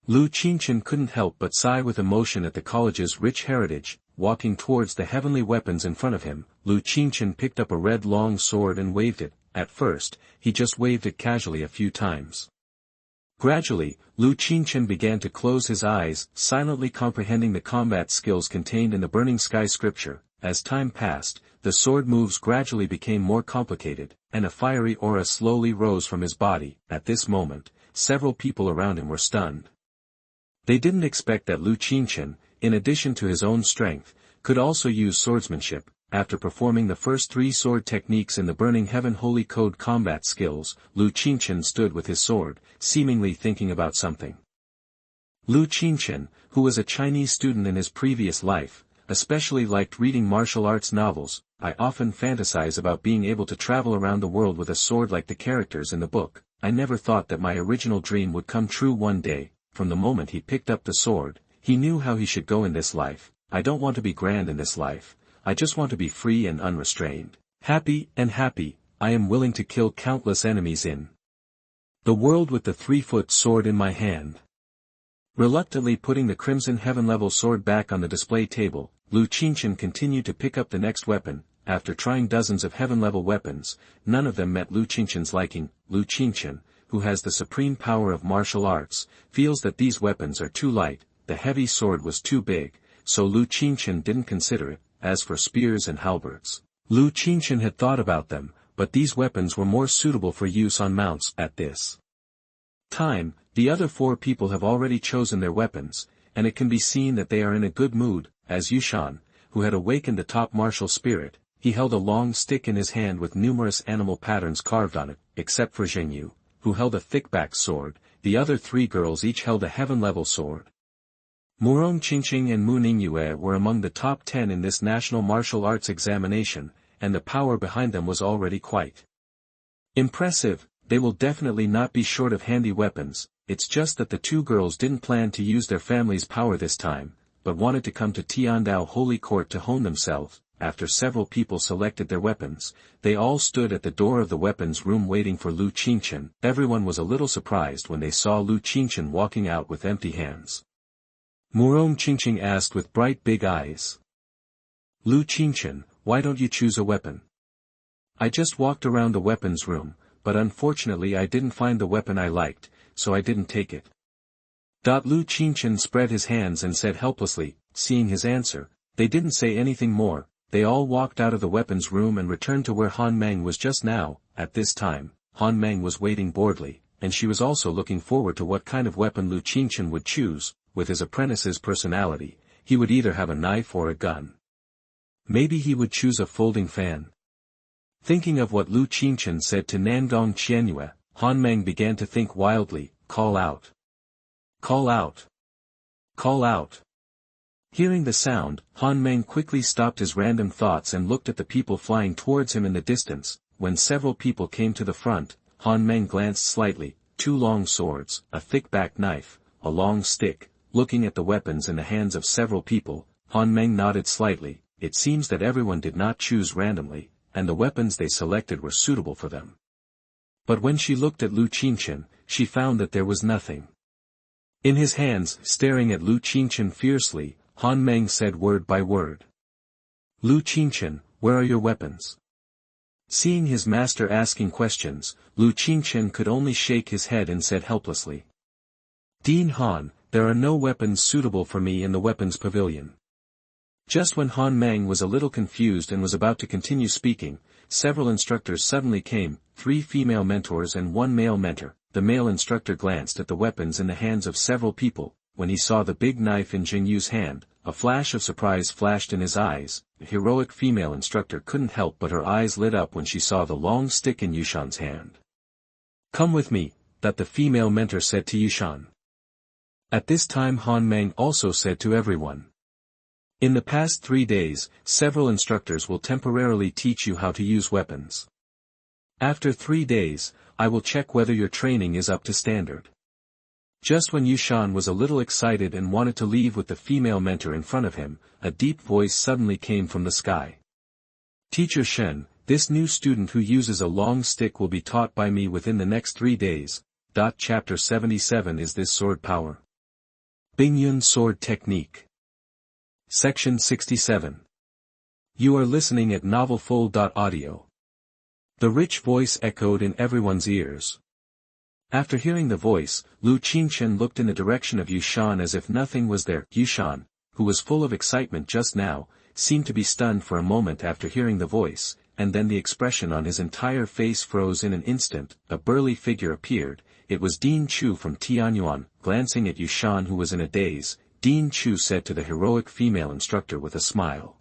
Speaker 1: Qingchen couldn't help but sigh with emotion at the college's rich heritage. Walking towards the heavenly weapons in front of him, Qingchen picked up a red long sword and waved it. At first, he just waved it casually a few times. Gradually, Qingchen began to close his eyes, silently comprehending the combat skills contained in the Burning Sky scripture. As time passed, the sword moves gradually became more complicated, and a fiery aura slowly rose from his body. At this moment, several people around him were stunned. They didn't expect that Qingchen, in addition to his own strength, could also use swordsmanship. After performing the first 3 sword techniques in the Burning Heaven Holy Code combat skills, Qingchen stood with his sword, seemingly thinking about something. Qingchen, who was a Chinese student in his previous life, especially liked reading martial arts novels. I often fantasize about being able to travel around the world with a sword like the characters in the book. I never thought that my original dream would come true one day. From the moment he picked up the sword, he knew how he should go in this life. I don't want to be grand in this life. I just want to be free and unrestrained. Happy, I am willing to kill countless enemies in The world with the 3-foot sword in my hand. Reluctantly putting the crimson heaven-level sword back on the display table, Qingchen continued to pick up the next weapon. After trying dozens of heaven-level weapons, none of them met Qingchen's liking. Qingchen, who has the supreme power of martial arts, feels that these weapons are too light, the heavy sword was too big, so Qingchen didn't consider it. As for spears and halberds, Qingchen had thought about them, but these weapons were more suitable for use on mounts. At this time, the other 4 people have already chosen their weapons, and it can be seen that they are in a good mood. As Yushan, who had awakened the top martial spirit, he held a long stick in his hand with numerous animal patterns carved on it. Except for Zhengyu, who held a thick-backed sword, the other 3 girls each held a heaven-level sword. Murong Qingchen and Mu Ningyue were among the top 10 in this national martial arts examination, and the power behind them was already quite impressive. They will definitely not be short of handy weapons. It's just that the 2 girls didn't plan to use their family's power this time, but wanted to come to Tiandao Holy Court to hone themselves. After several people selected their weapons, they all stood at the door of the weapons room waiting for Qingchen. Everyone was a little surprised when they saw Qingchen walking out with empty hands. Murong Qingchen asked with bright big eyes. Qingchen, why don't you choose a weapon? I just walked around the weapons room, but unfortunately I didn't find the weapon I liked, so I didn't take it. Qingchen spread his hands and said helplessly. Seeing his answer, they didn't say anything more. They all walked out of the weapons room and returned to where Han Meng was just now. At this time, Han Meng was waiting boredly, and she was also looking forward to what kind of weapon Qingchen would choose. With his apprentice's personality, he would either have a knife or a gun. Maybe he would choose a folding fan. Thinking of what Qingchen said to Nangong Qianyue, Han Meng began to think wildly. Call out. Call out. Call out. Hearing the sound, Han Meng quickly stopped his random thoughts and looked at the people flying towards him in the distance. When several people came to the front, Han Meng glanced slightly. 2 long swords, a thick-backed knife, a long stick. Looking at the weapons in the hands of several people, Han Meng nodded slightly. It seems that everyone did not choose randomly, and the weapons they selected were suitable for them. But when she looked at Qingchen, she found that there was nothing. In his hands, staring at Qingchen fiercely, Han Meng said word by word. Qingchen, where are your weapons? Seeing his master asking questions, Qingchen could only shake his head and said helplessly. Dean Han, there are no weapons suitable for me in the weapons pavilion. Just when Han Meng was a little confused and was about to continue speaking, several instructors suddenly came, 3 female mentors and 1 male mentor. The male instructor glanced at the weapons in the hands of several people. When he saw the big knife in Jingyu's hand, a flash of surprise flashed in his eyes. The heroic female instructor couldn't help but her eyes lit up when she saw the long stick in Yushan's hand. Come with me, that the female mentor said to Yushan. At this time Han Meng also said to everyone. In the past 3 days, several instructors will temporarily teach you how to use weapons. After 3 days, I will check whether your training is up to standard. Just when Yushan was a little excited and wanted to leave with the female mentor in front of him, a deep voice suddenly came from the sky. Teacher Shen, this new student who uses a long stick will be taught by me within the next 3 days. Chapter 77 is this sword power. Bingyun Sword Technique. Section 67. You are listening at novelfull.audio. The rich voice echoed in everyone's ears. After hearing the voice, Qingchen looked in the direction of Yushan as if nothing was there. Yushan, who was full of excitement just now, seemed to be stunned for a moment after hearing the voice, and then the expression on his entire face froze in an instant. A burly figure appeared. It was Dean Chu from Tianyuan. Glancing at Yushan who was in a daze, Dean Chu said to the heroic female instructor with a smile.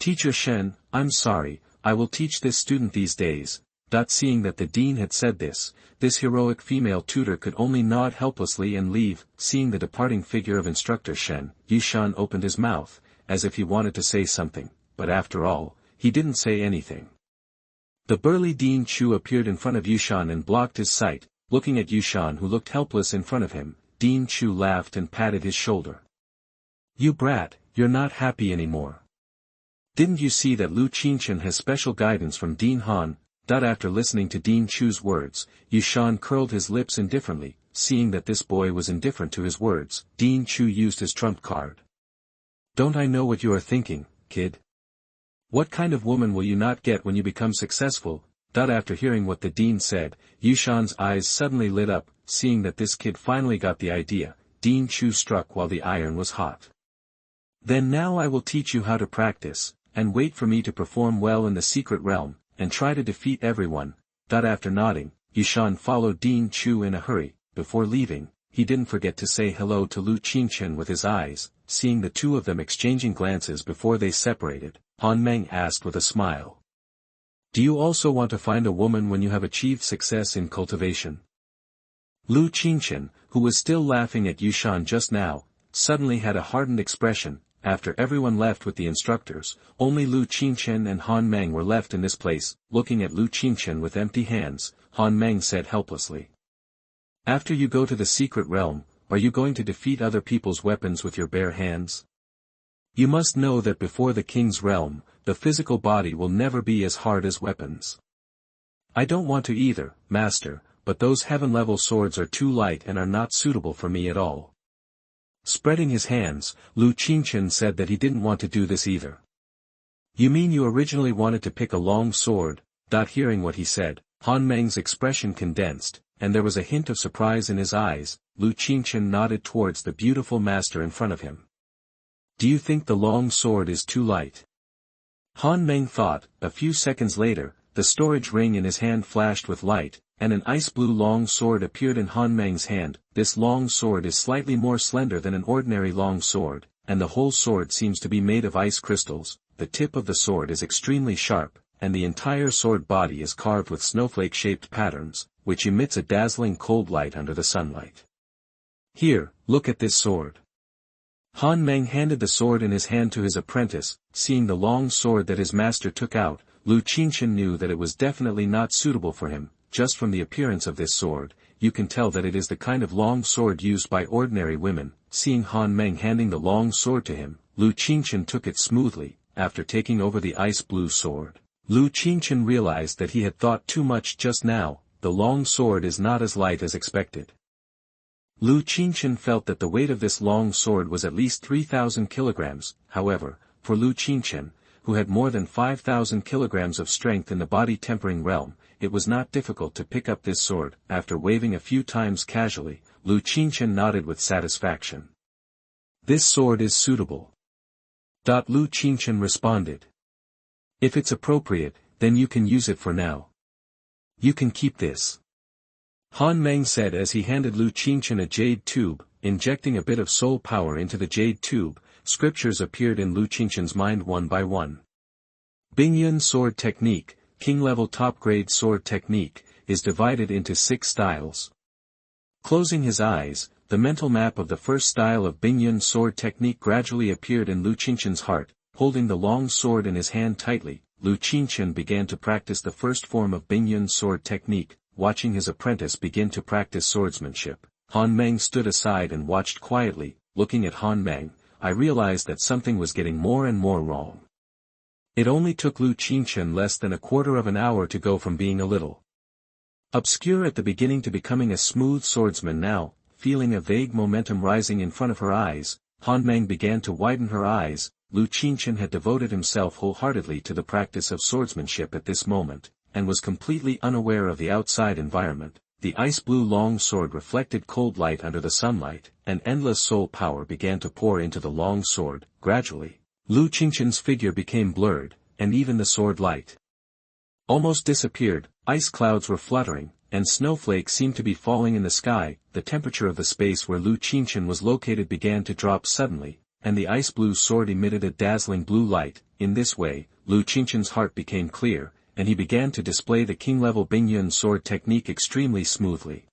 Speaker 1: Teacher Shen, I'm sorry, I will teach this student these days. Seeing that the dean had said this heroic female tutor could only nod helplessly and leave. Seeing the departing figure of instructor Shen, Yushan opened his mouth, as if he wanted to say something, but after all, he didn't say anything. The burly Dean Chu appeared in front of Yushan and blocked his sight. Looking at Yushan who looked helpless in front of him, Dean Chu laughed and patted his shoulder. You brat, you're not happy anymore. Didn't you see that Qingchen has special guidance from Dean Han? After listening to Dean Chu's words, Yushan curled his lips indifferently, seeing that this boy was indifferent to his words. Dean Chu used his trump card. Don't I know what you are thinking, kid? What kind of woman will you not get when you become successful? After hearing what the dean said, Yushan's eyes suddenly lit up, seeing that this kid finally got the idea. Dean Chu struck while the iron was hot. Then now I will teach you how to practice, and wait for me to perform well in the secret realm, and try to defeat everyone. After nodding, Yushan followed Dean Chu in a hurry. Before leaving, he didn't forget to say hello to Lu Qingchen with his eyes. Seeing the two of them exchanging glances before they separated, Han Meng asked with a smile. Do you also want to find a woman when you have achieved success in cultivation? Lu Qingchen, who was still laughing at Yushan just now, suddenly had a hardened expression. After everyone left with the instructors, only Lu Qingchen and Han Meng were left in this place. Looking at Lu Qingchen with empty hands, Han Meng said helplessly. After you go to the secret realm, are you going to defeat other people's weapons with your bare hands? You must know that before the king's realm, the physical body will never be as hard as weapons. I don't want to either, master, but those heaven-level swords are too light and are not suitable for me at all. Spreading his hands, Lu Qingchen said that he didn't want to do this either. You mean you originally wanted to pick a long sword? Hearing what he said, Han Meng's expression condensed, and there was a hint of surprise in his eyes. Lu Qingchen nodded towards the beautiful master in front of him. Do you think the long sword is too light? Han Meng thought. A few seconds later, the storage ring in his hand flashed with light, and an ice-blue long sword appeared in Han Meng's hand. This long sword is slightly more slender than an ordinary long sword, and the whole sword seems to be made of ice crystals. The tip of the sword is extremely sharp, and the entire sword body is carved with snowflake-shaped patterns, which emits a dazzling cold light under the sunlight. Here, look at this sword. Han Meng handed the sword in his hand to his apprentice. Seeing the long sword that his master took out, Lu Qingchen knew that it was definitely not suitable for him. Just from the appearance of this sword, you can tell that it is the kind of long sword used by ordinary women. Seeing Han Meng handing the long sword to him, Lu Qingchen took it smoothly. After taking over the ice-blue sword, Lu Qingchen realized that he had thought too much just now. The long sword is not as light as expected. Lu Qingchen felt that the weight of this long sword was at least 3,000 kilograms. However, for Lu Qingchen, who had more than 5,000 kilograms of strength in the body-tempering realm, it was not difficult to pick up this sword. After waving a few times casually, Lu Qingchen nodded with satisfaction. This sword is suitable. Lu Qingchen responded. If it's appropriate, then you can use it for now. You can keep this. Han Meng said as he handed Lu Qingchen a jade tube. Injecting a bit of soul power into the jade tube, scriptures appeared in Lu Qingchen's mind one by one. Bingyun sword technique, king-level top-grade sword technique, is divided into 6 styles. Closing his eyes, the mental map of the first style of Bingyun sword technique gradually appeared in Lu Qingchen's heart. Holding the long sword in his hand tightly, Lu Qingchen began to practice the first form of Bingyun sword technique. Watching his apprentice begin to practice swordsmanship, Han Meng stood aside and watched quietly. Looking at Han Meng, I realized that something was getting more and more wrong. It only took Lu Qingchen less than a quarter of an hour to go from being a little obscure at the beginning to becoming a smooth swordsman now. Feeling a vague momentum rising in front of her eyes, Han Meng began to widen her eyes. Lu Qingchen had devoted himself wholeheartedly to the practice of swordsmanship at this moment, and was completely unaware of the outside environment. The ice-blue long sword reflected cold light under the sunlight, and endless soul power began to pour into the long sword. Gradually, Lu Qingchen's figure became blurred, and even the sword light almost disappeared. Ice clouds were fluttering, and snowflakes seemed to be falling in the sky. The temperature of the space where Lu Qingchen was located began to drop suddenly, and the ice-blue sword emitted a dazzling blue light. In this way, Lu Qingchen's heart became clear, and he began to display the king-level Bingyun sword technique extremely smoothly.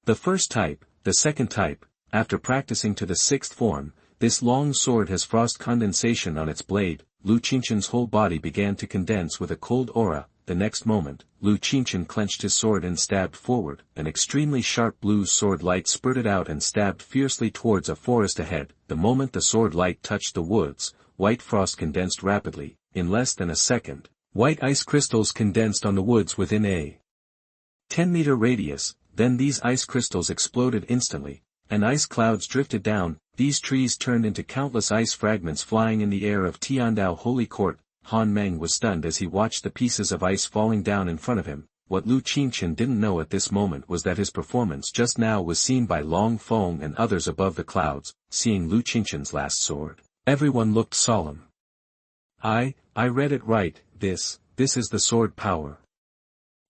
Speaker 1: The first type, the second type, after practicing to the 6th form, this long sword has frost condensation on its blade. Lu Qingchen's whole body began to condense with a cold aura. The next moment, Lu Qingchen clenched his sword and stabbed forward. An extremely sharp blue sword light spurted out and stabbed fiercely towards a forest ahead. The moment the sword light touched the woods, white frost condensed rapidly. In less than a second, White ice crystals condensed on the woods within a 10-meter radius, then these ice crystals exploded instantly, and ice clouds drifted down. These trees turned into countless ice fragments flying in the air of Tiandao Holy Court. Han Meng was stunned as he watched the pieces of ice falling down in front of him. What Lu Qingchen didn't know at this moment was that his performance just now was seen by Long Feng and others above the clouds. Seeing Lu Qingchen's last sword, everyone looked solemn. I read it right, this is the sword power.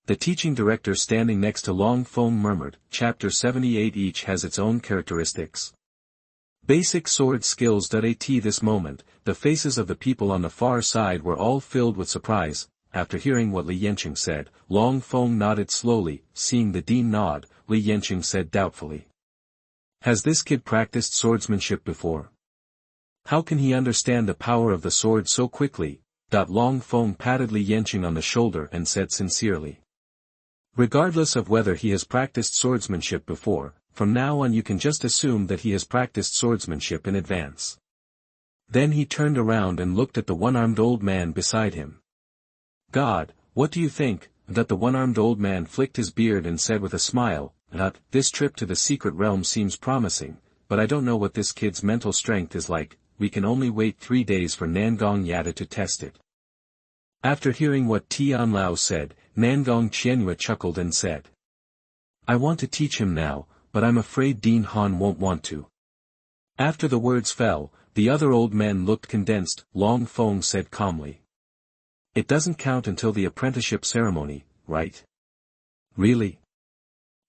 Speaker 1: The teaching director standing next to Long Feng murmured, Chapter 78 each has its own characteristics. Basic sword skills. At this moment, the faces of the people on the far side were all filled with surprise. After hearing what Li Yanqing said, Long Feng nodded slowly. Seeing the dean nod, Li Yanqing said doubtfully. Has this kid practiced swordsmanship before? How can he understand the power of the sword so quickly? Long Feng patted Li Yanqing on the shoulder and said sincerely. Regardless of whether he has practiced swordsmanship before, from now on you can just assume that he has practiced swordsmanship in advance. Then he turned around and looked at the one-armed old man beside him. God, what do you think? The one-armed old man flicked his beard and said with a smile, this trip to the secret realm seems promising, but I don't know what this kid's mental strength is like. We can only wait 3 days for Nangong Yada to test it. After hearing what Tian Lao said, Nangong Qianyue chuckled and said. I want to teach him now, but I'm afraid Dean Han won't want to. After the words fell, the other old men looked condensed. Long Feng said calmly. It doesn't count until the apprenticeship ceremony, right? Really?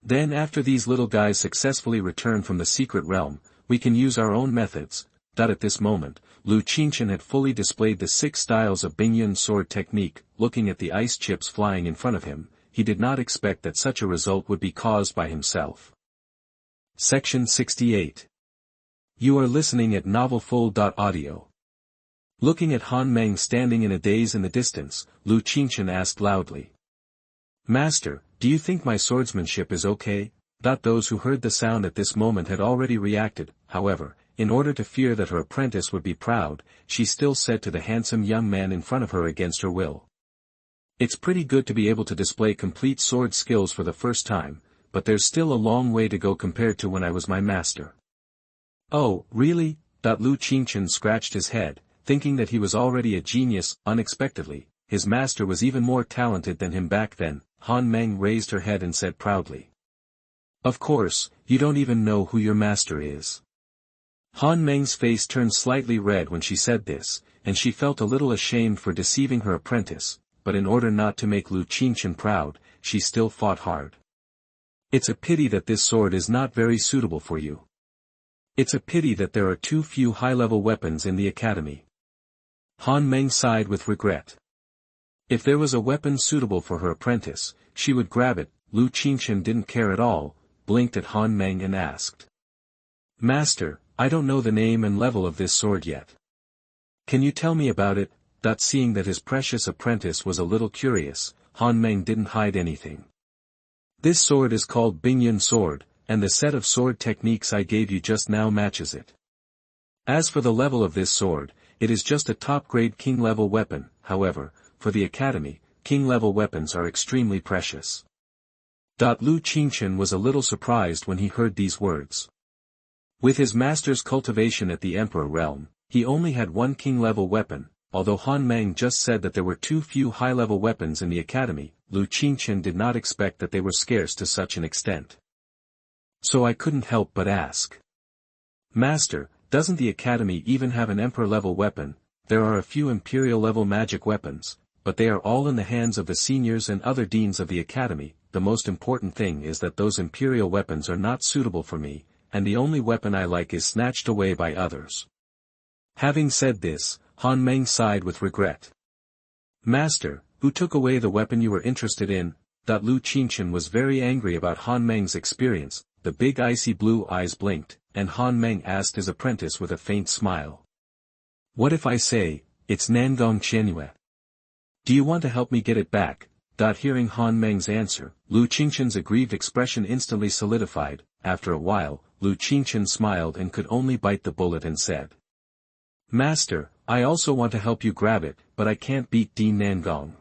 Speaker 1: Then after these little guys successfully return from the secret realm, we can use our own methods. At this moment, Lu Qingchen had fully displayed the 6 styles of Bingyun sword technique. Looking at the ice chips flying in front of him, he did not expect that such a result would be caused by himself. Section 68. You are listening at novelfull.audio. Looking at Han Meng standing in a daze in the distance, Lu Qingchen asked loudly. Master, do you think my swordsmanship is okay? Those who heard the sound at this moment had already reacted. However, in order to fear that her apprentice would be proud, she still said to the handsome young man in front of her against her will. It's pretty good to be able to display complete sword skills for the first time, but there's still a long way to go compared to when I was my master. Oh, really? Lu Qingchen scratched his head, thinking that he was already a genius. Unexpectedly, his master was even more talented than him back then. Han Meng raised her head and said proudly. Of course, you don't even know who your master is. Han Meng's face turned slightly red when she said this, and she felt a little ashamed for deceiving her apprentice, but in order not to make Lu Qingchen proud, she still fought hard. It's a pity that this sword is not very suitable for you. It's a pity that there are too few high-level weapons in the academy. Han Meng sighed with regret. If there was a weapon suitable for her apprentice, she would grab it. Lu Qingchen didn't care at all, blinked at Han Meng and asked. Master, I don't know the name and level of this sword yet. Can you tell me about it? Seeing that his precious apprentice was a little curious, Han Meng didn't hide anything. This sword is called Bingyun sword, and the set of sword techniques I gave you just now matches it. As for the level of this sword, it is just a top-grade king-level weapon. However, for the academy, king-level weapons are extremely precious. Lu Qingchen was a little surprised when he heard these words. With his master's cultivation at the Emperor realm, he only had one king-level weapon. Although Han Meng just said that there were too few high-level weapons in the academy, Lu Qingchen did not expect that they were scarce to such an extent. So I couldn't help but ask. Master, doesn't the academy even have an emperor-level weapon? There are a few imperial-level magic weapons, but they are all in the hands of the seniors and other deans of the academy. The most important thing is that those imperial weapons are not suitable for me, and the only weapon I like is snatched away by others. Having said this, Han Meng sighed with regret. Master, who took away the weapon you were interested in? Lu Qingchen was very angry about Han Meng's experience. The big icy blue eyes blinked, and Han Meng asked his apprentice with a faint smile. What if I say, it's Nangong Qianyue? Do you want to help me get it back? Hearing Han Meng's answer, Lu Qingchen's aggrieved expression instantly solidified. After a while, Lu Qingchen smiled and could only bite the bullet and said. Master, I also want to help you grab it, but I can't beat Dean Nangong.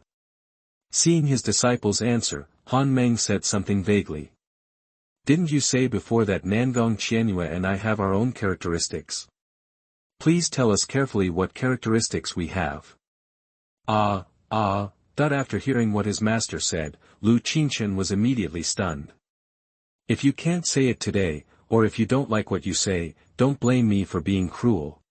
Speaker 1: Seeing his disciple's answer, Han Meng said something vaguely. Didn't you say before that Nangong Qianyue and I have our own characteristics? Please tell us carefully what characteristics we have. After hearing what his master said, Lu Qingchen was immediately stunned. If you can't say it today, or if you don't like what you say, don't blame me for being cruel.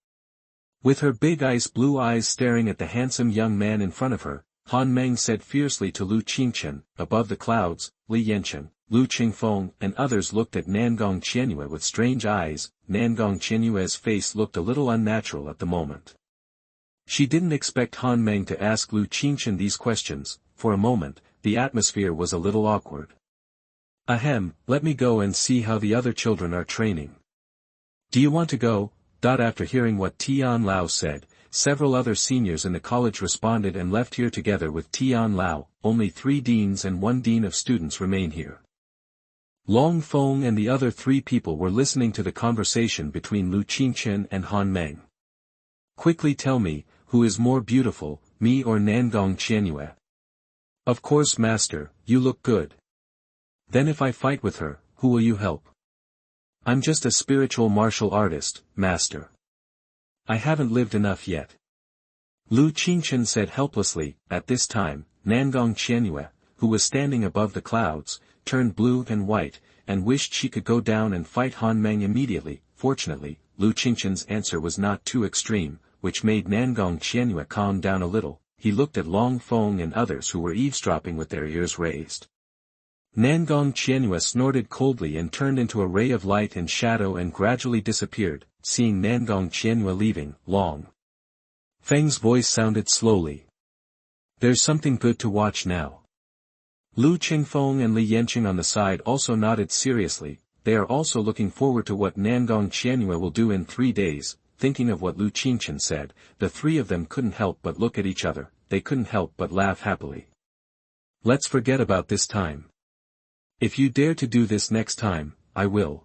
Speaker 1: With her big ice blue eyes staring at the handsome young man in front of her, Han Meng said fiercely to Lu Qingchen, above the clouds, Li Yanchen, Lu Qingfeng and others looked at Nangong Qianyue with strange eyes. Nangong Qianyue's face looked a little unnatural at the moment. She didn't expect Han Meng to ask Lu Qingchen these questions. For a moment, the atmosphere was a little awkward. Ahem, let me go and see how the other children are training. Do you want to go? After hearing what Tian Lao said, several other seniors in the college responded and left here together with Tian Lao. Only 3 deans and 1 dean of students remain here. Long Feng and the other 3 people were listening to the conversation between Lu Qingchen and Han Meng. Quickly tell me, who is more beautiful, me or Nangong Qianyue? Of course, master, you look good. Then if I fight with her, who will you help? I'm just a spiritual martial artist, master. I haven't lived enough yet. Lu Qingchen said helplessly. At this time, Nangong Qianyue, who was standing above the clouds, turned blue and white, and wished she could go down and fight Han Meng immediately. Fortunately, Lu Qingchen's answer was not too extreme, which made Nangong Qianyue calm down a little. He looked at Long Feng and others who were eavesdropping with their ears raised. Nangong Qianyue snorted coldly and turned into a ray of light and shadow and gradually disappeared. Seeing Nangong Qianyue leaving, Long Feng's voice sounded slowly. There's something good to watch now. Lu Qingfeng and Li Yanqing on the side also nodded seriously. They are also looking forward to what Nangong Qianyue will do in 3 days. Thinking of what Lu Qingchen said, the 3 of them couldn't help but look at each other. They couldn't help but laugh happily. Let's forget about this time. If you dare to do this next time, I will.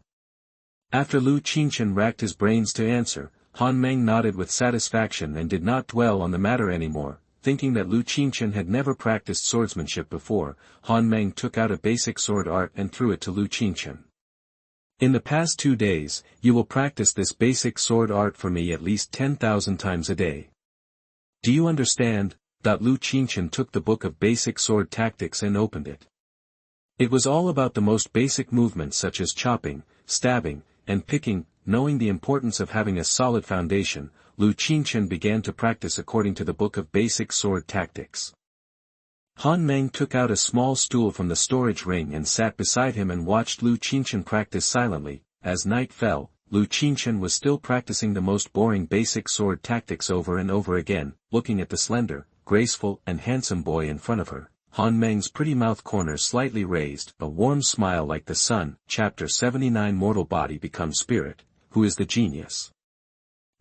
Speaker 1: After Lu Qingchen racked his brains to answer, Han Meng nodded with satisfaction and did not dwell on the matter anymore. Thinking that Lu Qingchen had never practiced swordsmanship before, Han Meng took out a basic sword art and threw it to Lu Qingchen. In the past 2 days, you will practice this basic sword art for me at least 10,000 times a day. Do you understand? Lu Qingchen took the book of basic sword tactics and opened it. It was all about the most basic movements such as chopping, stabbing, and picking. Knowing the importance of having a solid foundation, Lu Qingchen began to practice according to the book of basic sword tactics. Han Meng took out a small stool from the storage ring and sat beside him and watched Lu Qingchen practice silently. As night fell, Lu Qingchen was still practicing the most boring basic sword tactics over and over again, looking at the slender, graceful and handsome boy in front of her. Han Meng's pretty mouth corners slightly raised, a warm smile like the sun. Chapter 79 Mortal Body Becomes Spirit. Who is the genius?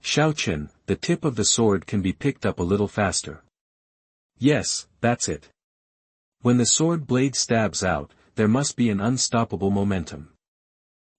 Speaker 1: Xiaoqin, the tip of the sword can be picked up a little faster. Yes, that's it. When the sword blade stabs out, there must be an unstoppable momentum.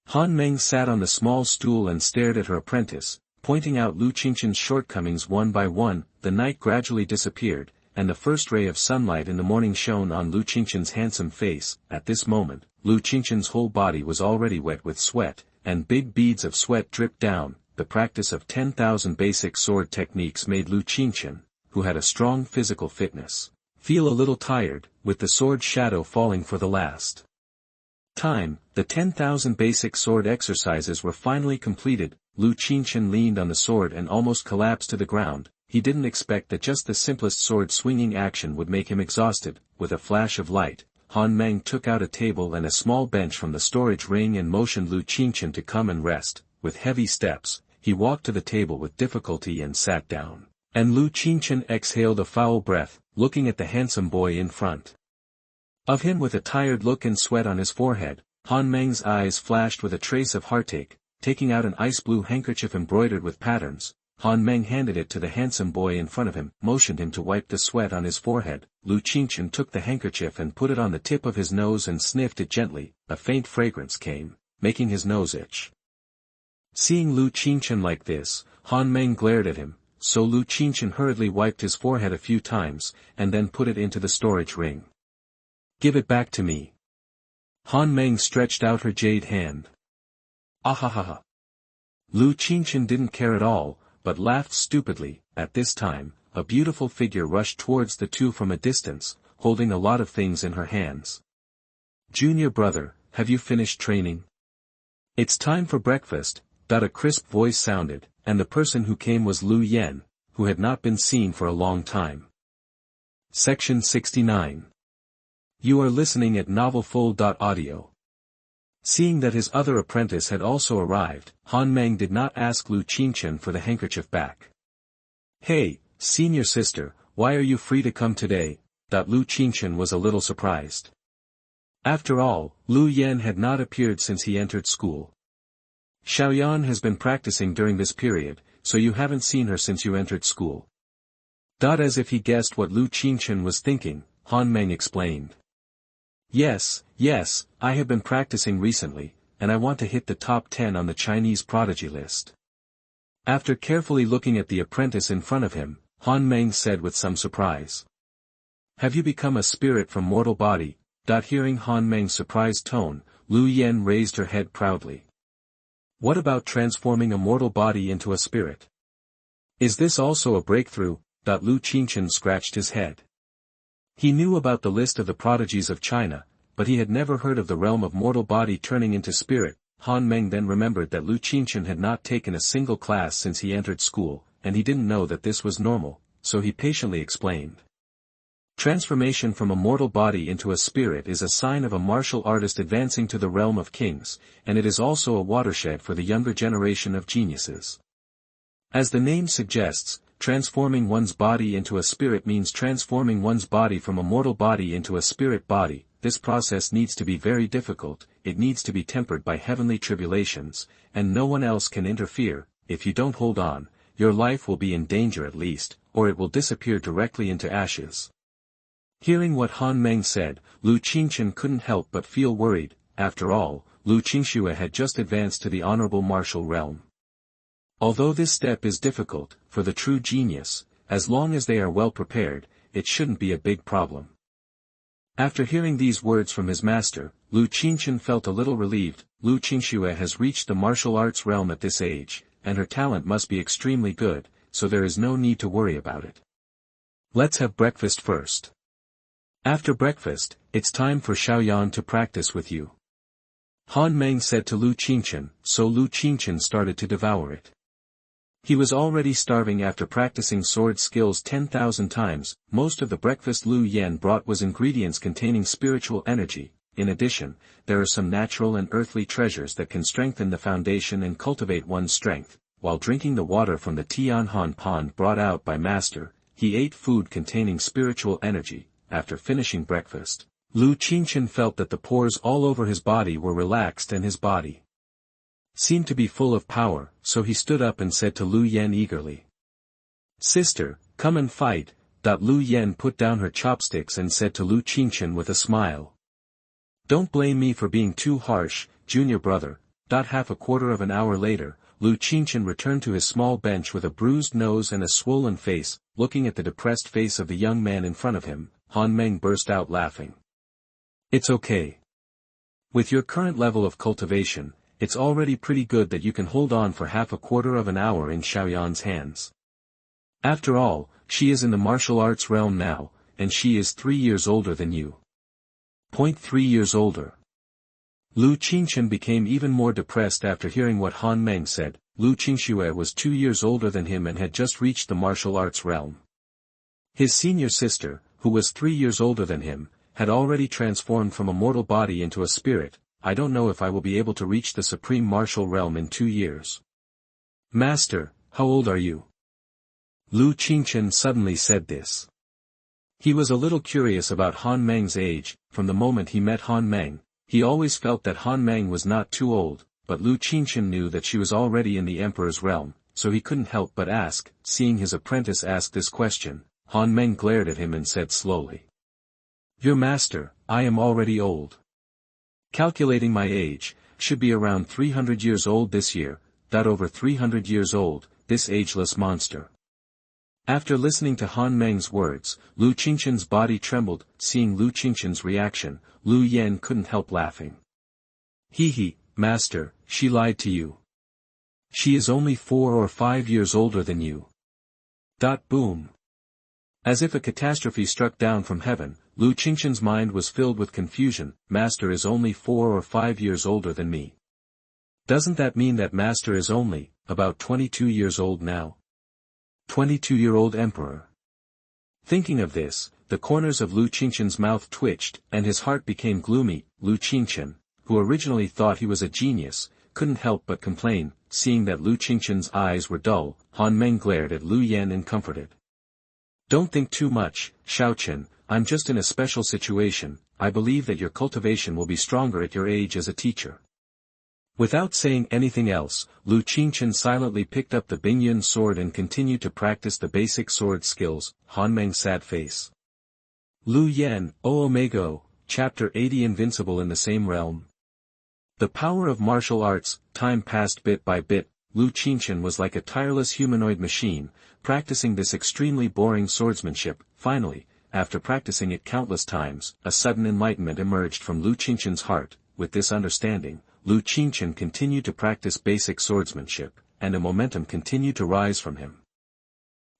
Speaker 1: Han Meng sat on the small stool and stared at her apprentice, pointing out Lu Qingchen's shortcomings one by one. The night gradually disappeared, and the first ray of sunlight in the morning shone on Lu Qingchen's handsome face. At this moment, Lu Qingchen's whole body was already wet with sweat, and big beads of sweat dripped down. The practice of 10,000 basic sword techniques made Lu Qingchen, who had a strong physical fitness, feel a little tired. With the sword shadow falling for the last time, the 10,000 basic sword exercises were finally completed. Lu Qingchen leaned on the sword and almost collapsed to the ground. He didn't expect that just the simplest sword swinging action would make him exhausted. With a flash of light, Han Meng took out a table and a small bench from the storage ring and motioned Lu Qingchen to come and rest. With heavy steps, he walked to the table with difficulty and sat down. And Lu Qingchen exhaled a foul breath, looking at the handsome boy in front of him with a tired look and sweat on his forehead. Han Meng's eyes flashed with a trace of heartache. Taking out an ice blue handkerchief embroidered with patterns, Han Meng handed it to the handsome boy in front of him, motioned him to wipe the sweat on his forehead. Lu Qingchen took the handkerchief and put it on the tip of his nose and sniffed it gently. A faint fragrance came, making his nose itch. Seeing Lu Qingchen like this, Han Meng glared at him, so Lu Qingchen hurriedly wiped his forehead a few times, and then put it into the storage ring. Give it back to me. Han Meng stretched out her jade hand. Ahahaha. Lu Qingchen didn't care at all, but laughed stupidly. At this time, a beautiful figure rushed towards the two from a distance, holding a lot of things in her hands. Junior brother, have you finished training? It's time for breakfast. A crisp voice sounded, and the person who came was Lu Yen, who had not been seen for a long time. Section 69. You are listening at novelfull.audio. Seeing that his other apprentice had also arrived, Han Meng did not ask Lu Qingchen for the handkerchief back. Hey, senior sister, why are you free to come today? Lu Qingchen was a little surprised. After all, Lu Yen had not appeared since he entered school. Xiaoyan has been practicing during this period, so you haven't seen her since you entered school. As if he guessed what Lu Qingchen was thinking, Han Meng explained. Yes, I have been practicing recently, and I want to hit the top 10 on the Chinese prodigy list. After carefully looking at the apprentice in front of him, Han Meng said with some surprise. Have you become a spirit from mortal body? Hearing Han Meng's surprised tone, Lu Yen raised her head proudly. What about transforming a mortal body into a spirit? Is this also a breakthrough? Lu Qingchen scratched his head. He knew about the list of the prodigies of China, but he had never heard of the realm of mortal body turning into spirit. Han Meng then remembered that Lu Qingchen had not taken a single class since he entered school, and he didn't know that this was normal, so he patiently explained. Transformation from a mortal body into a spirit is a sign of a martial artist advancing to the realm of kings, and it is also a watershed for the younger generation of geniuses. As the name suggests, transforming one's body into a spirit means transforming one's body from a mortal body into a spirit body. This process needs to be very difficult, it needs to be tempered by heavenly tribulations, and no one else can interfere. If you don't hold on, your life will be in danger at least, or it will disappear directly into ashes. Hearing what Han Meng said, Lu Qingchen couldn't help but feel worried. After all, Lu Qingxue had just advanced to the honorable martial realm. Although this step is difficult, for the true genius, as long as they are well prepared, it shouldn't be a big problem. After hearing these words from his master, Lu Qingchen felt a little relieved. Lu Qingxue has reached the martial arts realm at this age, and her talent must be extremely good, so there is no need to worry about it. Let's have breakfast first. After breakfast, it's time for Xiaoyan to practice with you. Han Meng said to Lu Qingchen, so Lu Qingchen started to devour it. He was already starving after practicing sword skills 10,000 times. Most of the breakfast Lu Yen brought was ingredients containing spiritual energy. In addition, there are some natural and earthly treasures that can strengthen the foundation and cultivate one's strength. While drinking the water from the Tianhan pond brought out by master, he ate food containing spiritual energy. After finishing breakfast, Lu Qingchen felt that the pores all over his body were relaxed and his body seemed to be full of power, so he stood up and said to Lu Yen eagerly. Sister, come and fight. Lu Yen put down her chopsticks and said to Lu Qingchen with a smile. Don't blame me for being too harsh, junior brother. Half a quarter of an hour later, Lu Qingchen returned to his small bench with a bruised nose and a swollen face. Looking at the depressed face of the young man in front of him, Han Meng burst out laughing. It's okay. With your current level of cultivation, it's already pretty good that you can hold on for half a quarter of an hour in Xiaoyan's hands. After all, she is in the martial arts realm now, and she is 3 years older than you. 3 years older. Lu Qingchen became even more depressed after hearing what Han Meng said. Lu Qingxue was 2 years older than him and had just reached the martial arts realm. His senior sister, who was 3 years older than him, had already transformed from a mortal body into a spirit. I don't know if I will be able to reach the supreme martial realm in 2 years. Master, how old are you? Lu Qingchen suddenly said this. He was a little curious about Han Meng's age. From the moment he met Han Meng, he always felt that Han Meng was not too old, but Lu Qingchen knew that she was already in the emperor's realm, so he couldn't help but ask. Seeing his apprentice ask this question, Han Meng glared at him and said slowly. Your master, I am already old. Calculating my age, should be around 300 years old this year. Over 300 years old, this ageless monster. After listening to Han Meng's words, Lu Qingchen's body trembled. Seeing Lu Qingchen's reaction, Lu Yan couldn't help laughing. He, master, she lied to you. She is only 4 or 5 years older than you. Boom. As if a catastrophe struck down from heaven, Lu Qingchen's mind was filled with confusion. Master is only 4 or 5 years older than me. Doesn't that mean that Master is only, about 22 years old now? 22-year-old emperor. Thinking of this, the corners of Lu Qingchen's mouth twitched, and his heart became gloomy. Lu Qingchen, who originally thought he was a genius, couldn't help but complain. Seeing that Lu Qingchen's eyes were dull, Han Meng glared at Lu Yan and comforted. Don't think too much, Xiaochen, I'm just in a special situation. I believe that your cultivation will be stronger at your age as a teacher. Without saying anything else, Lu Qingchen silently picked up the Bingyun sword and continued to practice the basic sword skills. Han Meng's sad face. Lu Yan, O Omega, Chapter 80 Invincible in the same realm. The power of martial arts. Time passed bit by bit. Lu Qingchen was like a tireless humanoid machine, practicing this extremely boring swordsmanship. Finally, after practicing it countless times, a sudden enlightenment emerged from Lu Qingchen's heart. With this understanding, Lu Qingchen continued to practice basic swordsmanship, and a momentum continued to rise from him.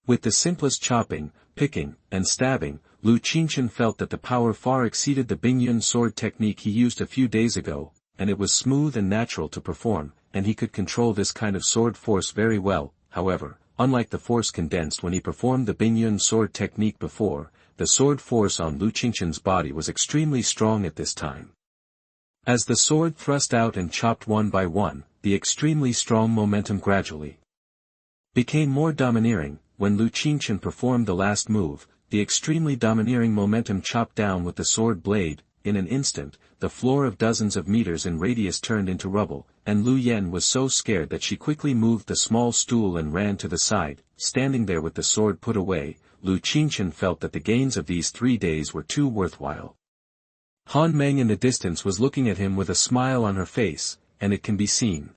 Speaker 1: With the simplest chopping, picking, and stabbing, Lu Qingchen felt that the power far exceeded the Bingyun sword technique he used a few days ago, and it was smooth and natural to perform, and he could control this kind of sword force very well. However, unlike the force condensed when he performed the Bingyun sword technique before, the sword force on Lu Qingchen's body was extremely strong at this time. As the sword thrust out and chopped one by one, the extremely strong momentum gradually became more domineering. When Lu Qingchen performed the last move, the extremely domineering momentum chopped down with the sword blade. In an instant, the floor of dozens of meters in radius turned into rubble, and Lu Yan was so scared that she quickly moved the small stool and ran to the side. Standing there with the sword put away, Lu Qingchen felt that the gains of these 3 days were too worthwhile. Han Meng in the distance was looking at him with a smile on her face, and it can be seen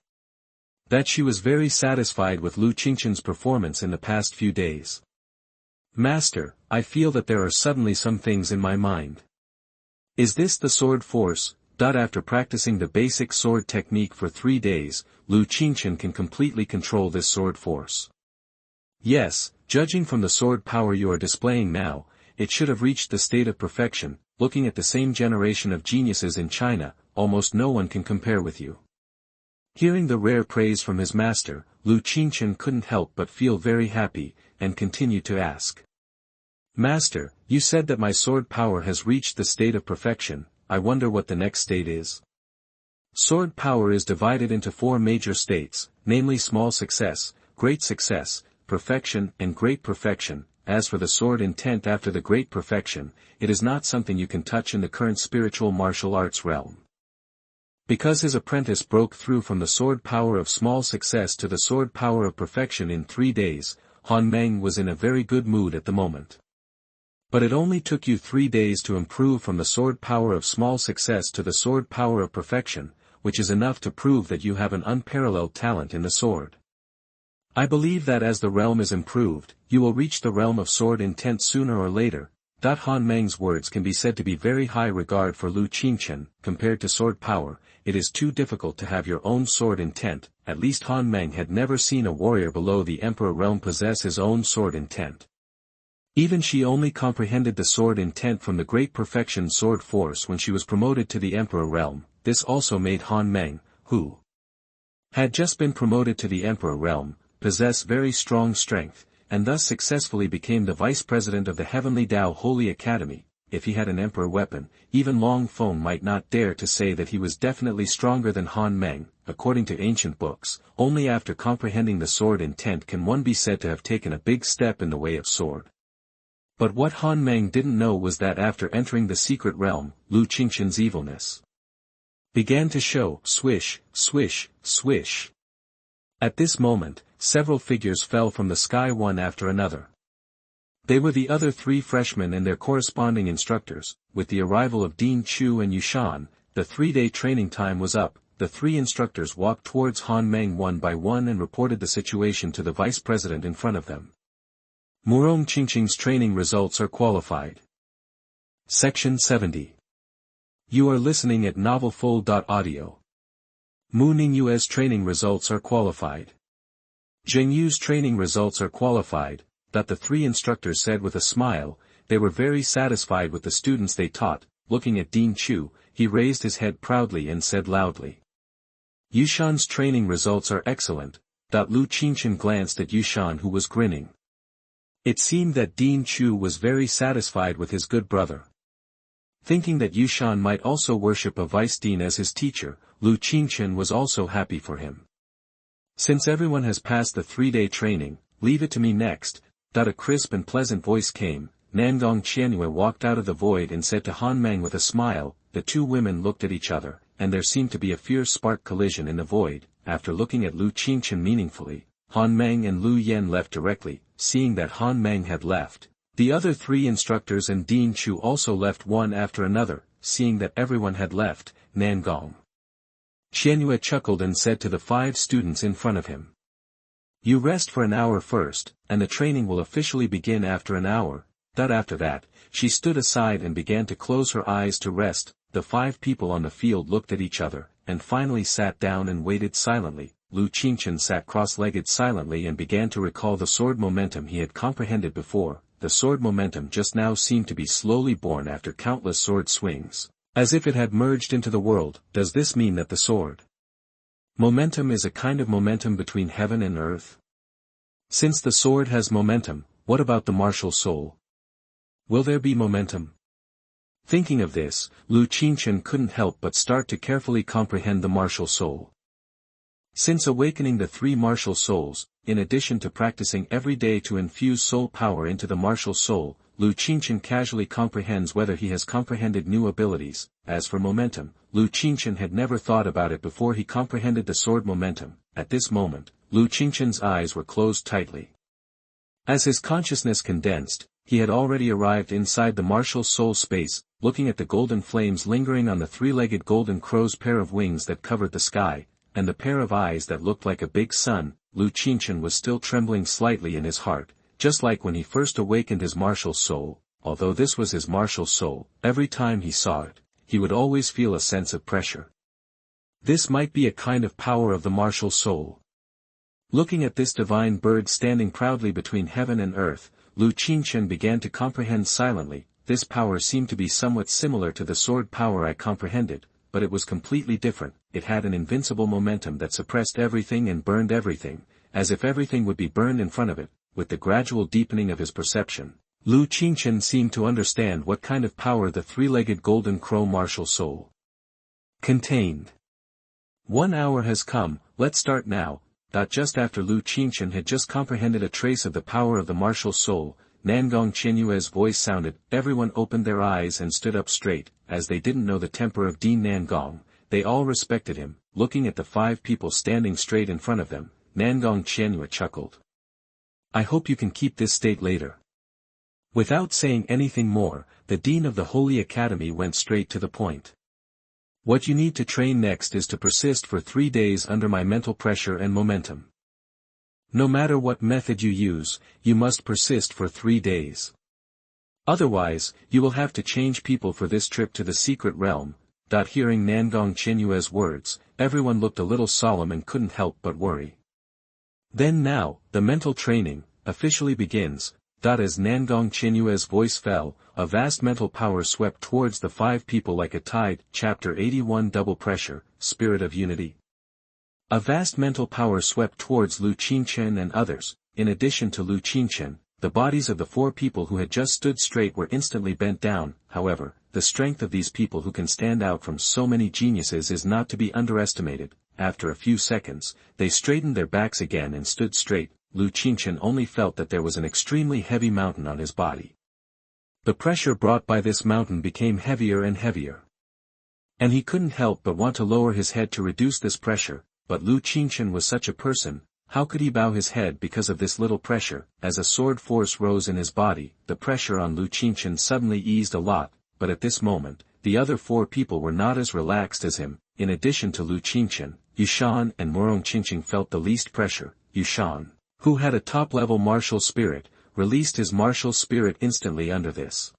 Speaker 1: that she was very satisfied with Lu Qingchen's performance in the past few days. Master, I feel that there are suddenly some things in my mind. Is this the sword force? After practicing the basic sword technique for 3 days, Lu Qingchen can completely control this sword force. Yes, judging from the sword power you are displaying now, it should have reached the state of perfection. Looking at the same generation of geniuses in China, almost no one can compare with you. Hearing the rare praise from his master, Lu Qingchen couldn't help but feel very happy, and continued to ask. Master, you said that my sword power has reached the state of perfection. I wonder what the next state is. Sword power is divided into 4 major states, namely small success, great success, perfection, and great perfection. As for the sword intent after the great perfection, it is not something you can touch in the current spiritual martial arts realm. Because his apprentice broke through from the sword power of small success to the sword power of perfection in 3 days, Han Meng was in a very good mood at the moment. But it only took you 3 days to improve from the sword power of small success to the sword power of perfection, which is enough to prove that you have an unparalleled talent in the sword. I believe that as the realm is improved, you will reach the realm of sword intent sooner or later. Han Meng's words can be said to be very high regard for Lu Qingchen. Compared to sword power, it is too difficult to have your own sword intent. At least Han Meng had never seen a warrior below the emperor realm possess his own sword intent. Even she only comprehended the sword intent from the great perfection sword force when she was promoted to the emperor realm. This also made Han Meng, who had just been promoted to the emperor realm, possess very strong strength, and thus successfully became the vice president of the Heavenly Tao Holy Academy. If he had an emperor weapon, even Long Feng might not dare to say that he was definitely stronger than Han Meng. According to ancient books, only after comprehending the sword intent can one be said to have taken a big step in the way of sword. But what Han Meng didn't know was that after entering the secret realm, Lu Qingchen's evilness began to show. Swish, swish, swish. At this moment, several figures fell from the sky one after another. They were the other 3 freshmen and their corresponding instructors. With the arrival of Dean Chu and Yushan, the 3-day training time was up. The 3 instructors walked towards Han Meng one by one and reported the situation to the vice president in front of them. Qingchen's training results are qualified. Section 70. You are listening at novelfull.audio. Ningyue's training results are qualified. Zhengyu's training results are qualified, that the three instructors said with a smile. They were very satisfied with the students they taught. Looking at Dean Chu, he raised his head proudly and said loudly. Yushan's training results are excellent. Lu Qingchen glanced at Yushan, who was grinning. It seemed that Dean Chu was very satisfied with his good brother. Thinking that Yushan might also worship a vice dean as his teacher, Lu Qingchen was also happy for him. Since everyone has passed the 3-day training, leave it to me next. A crisp and pleasant voice came. Nangong Qianyue walked out of the void and said to Han Mang with a smile. The two women looked at each other, and there seemed to be a fierce spark collision in the void. After looking at Lu Qingchen meaningfully, Han Mang and Lu Yen left directly. Seeing that Han Mang had left, the other three instructors and Dean Chu also left one after another. Seeing that everyone had left, Nangong Qianyue chuckled and said to the 5 students in front of him. You rest for an hour first, and the training will officially begin after an hour. After that, she stood aside and began to close her eyes to rest. The 5 people on the field looked at each other, and finally sat down and waited silently. Lu Qingchen sat cross-legged silently and began to recall the sword momentum he had comprehended before. The sword momentum just now seemed to be slowly born after countless sword swings, as if it had merged into the world. Does this mean that the sword momentum is a kind of momentum between heaven and earth? Since the sword has momentum, what about the martial soul? Will there be momentum? Thinking of this, Lu Qingchen couldn't help but start to carefully comprehend the martial soul. Since awakening the 3 martial souls, in addition to practicing every day to infuse soul power into the martial soul, Lu Qingchen casually comprehends whether he has comprehended new abilities. As for momentum, Lu Qingchen had never thought about it before he comprehended the sword momentum. At this moment, Lu Qingchen's eyes were closed tightly. As his consciousness condensed, he had already arrived inside the martial soul space. Looking at the golden flames lingering on the 3-legged golden crow's pair of wings that covered the sky, and the pair of eyes that looked like a big sun, Lu Qingchen was still trembling slightly in his heart, just like when he first awakened his martial soul. Although this was his martial soul, every time he saw it, he would always feel a sense of pressure. This might be a kind of power of the martial soul. Looking at this divine bird standing proudly between heaven and earth, Lu Qingchen began to comprehend silently. This power seemed to be somewhat similar to the sword power I comprehended, but it was completely different. It had an invincible momentum that suppressed everything and burned everything, as if everything would be burned in front of it. With the gradual deepening of his perception, Lu Qingchen seemed to understand what kind of power the 3-legged golden crow martial soul contained. 1 hour has come, let's start now. Just after Lu Qingchen had just comprehended a trace of the power of the martial soul, Nangong Qianyue's voice sounded. Everyone opened their eyes and stood up straight. As they didn't know the temper of Dean Nangong, they all respected him. Looking at the 5 people standing straight in front of them, Nangong Qianyue chuckled. I hope you can keep this state later. Without saying anything more, the Dean of the Holy Academy went straight to the point. What you need to train next is to persist for 3 days under my mental pressure and momentum. No matter what method you use, you must persist for 3 days. Otherwise, you will have to change people for this trip to the secret realm. Hearing Nangong Qianyue's words, everyone looked a little solemn and couldn't help but worry. Then now, the mental training officially begins. As Nangong Qianyue's voice fell, a vast mental power swept towards the 5 people like a tide. Chapter 81 Double Pressure, Spirit of Unity. A vast mental power swept towards Lu Qingchen and others. In addition to Lu Qingchen, the bodies of the 4 people who had just stood straight were instantly bent down. However, the strength of these people who can stand out from so many geniuses is not to be underestimated. After a few seconds, they straightened their backs again and stood straight. Lu Qingchen only felt that there was an extremely heavy mountain on his body. The pressure brought by this mountain became heavier and heavier. And he couldn't help but want to lower his head to reduce this pressure, but Lu Qingchen was such a person, how could he bow his head because of this little pressure? As a sword force rose in his body, the pressure on Lu Qingchen suddenly eased a lot, but at this moment, the other 4 people were not as relaxed as him. In addition to Lu Qingchen, Yushan and Qingchen felt the least pressure. Yushan, who had a top-level martial spirit, released his martial spirit instantly under this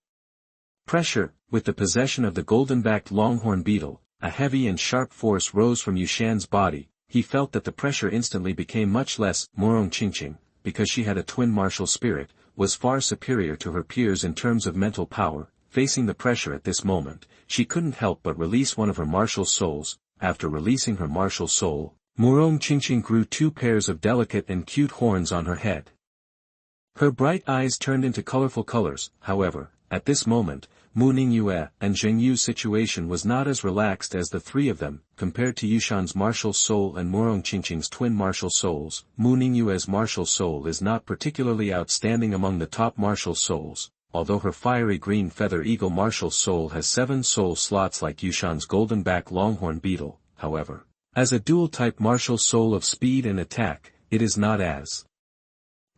Speaker 1: pressure. With the possession of the golden-backed longhorn beetle, a heavy and sharp force rose from Yushan's body. He felt that the pressure instantly became much less. Qingchen, because she had a twin martial spirit, was far superior to her peers in terms of mental power. Facing the pressure at this moment, she couldn't help but release one of her martial souls. After releasing her martial soul, Qingchen grew 2 pairs of delicate and cute horns on her head. Her bright eyes turned into colorful colors. However, at this moment, Mu Ningyue and Zheng Yu's situation was not as relaxed as the three of them. Compared to Yushan's martial soul and Qingchen's twin martial souls, Mu Ningyue's martial soul is not particularly outstanding among the top martial souls, although her fiery green feather eagle martial soul has 7 soul slots like Yushan's golden-back longhorn beetle. However, as a dual-type martial soul of speed and attack, it is not as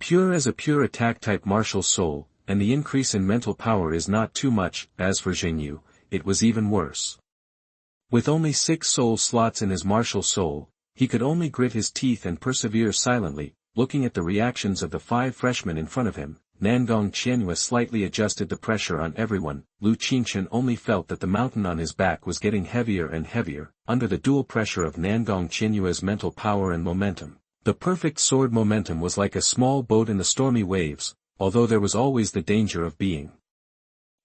Speaker 1: pure as a pure attack-type martial soul, and the increase in mental power is not too much. As for Zheng Yu, it was even worse. With only 6 soul slots in his martial soul, he could only grit his teeth and persevere silently. Looking at the reactions of the 5 freshmen in front of him, Nangong Qianyue slightly adjusted the pressure on everyone. Qingchen only felt that the mountain on his back was getting heavier and heavier, under the dual pressure of Nangong Qianyue's mental power and momentum. The perfect sword momentum was like a small boat in the stormy waves. Although there was always the danger of being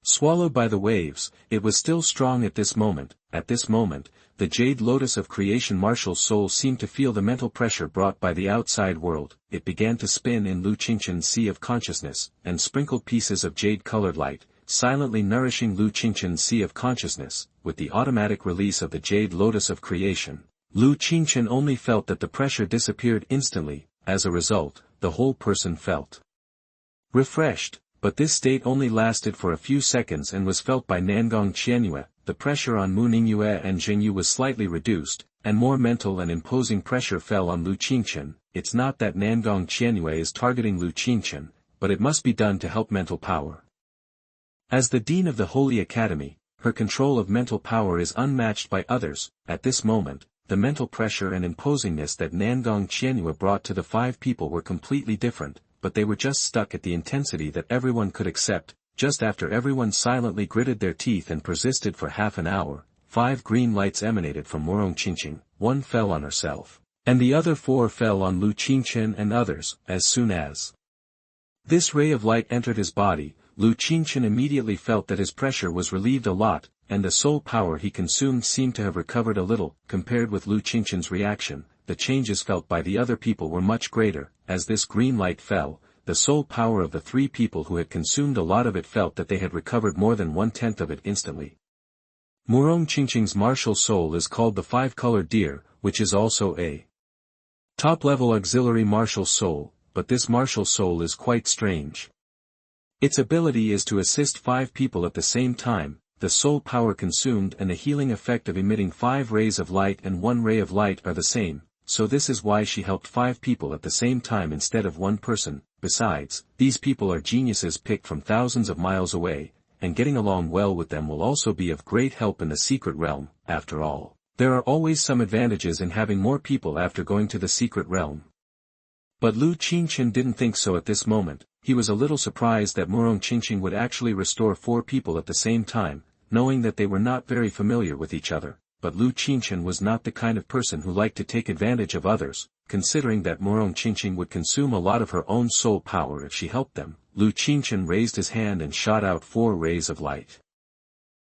Speaker 1: swallowed by the waves, it was still strong at this moment. At this moment, the Jade Lotus of Creation martial soul seemed to feel the mental pressure brought by the outside world. It began to spin in Qingchen's sea of consciousness, and sprinkled pieces of jade-colored light, silently nourishing Qingchen's sea of consciousness. With the automatic release of the Jade Lotus of Creation, Qingchen only felt that the pressure disappeared instantly. As a result, the whole person felt refreshed, but this state only lasted for a few seconds and was felt by Nangong Qianyue. The pressure on Mu Ningyue and Zheng Yu was slightly reduced, and more mental and imposing pressure fell on Qingchen. It's not that Nangong Qianyue is targeting Qingchen, but it must be done to help mental power. As the Dean of the Holy Academy, her control of mental power is unmatched by others. At this moment, the mental pressure and imposingness that Nangong Qianyue brought to the 5 people were completely different. But they were just stuck at the intensity that everyone could accept. Just after everyone silently gritted their teeth and persisted for half an hour, 5 green lights emanated from Qingchen. 1 fell on herself, and the other 4 fell on Qingchen and others. As soon as this ray of light entered his body, Qingchen immediately felt that his pressure was relieved a lot, and the soul power he consumed seemed to have recovered a little. Compared with Qingchen's reaction, the changes felt by the other people were much greater. As this green light fell, the soul power of the 3 people who had consumed a lot of it felt that they had recovered more than 1/10 of it instantly. Qingchen's martial soul is called the 5-colored deer, which is also a top-level auxiliary martial soul, but this martial soul is quite strange. Its ability is to assist 5 people at the same time. The soul power consumed and the healing effect of emitting 5 rays of light and 1 ray of light are the same. So this is why she helped 5 people at the same time instead of 1 person. Besides, these people are geniuses picked from thousands of miles away, and getting along well with them will also be of great help in the secret realm. After all, there are always some advantages in having more people after going to the secret realm. But Qingchen didn't think so at this moment. He was a little surprised that Qingchen would actually restore 4 people at the same time, knowing that they were not very familiar with each other. But Qingchen was not the kind of person who liked to take advantage of others. Considering that Qingchen would consume a lot of her own soul power if she helped them, Qingchen raised his hand and shot out 4 rays of light.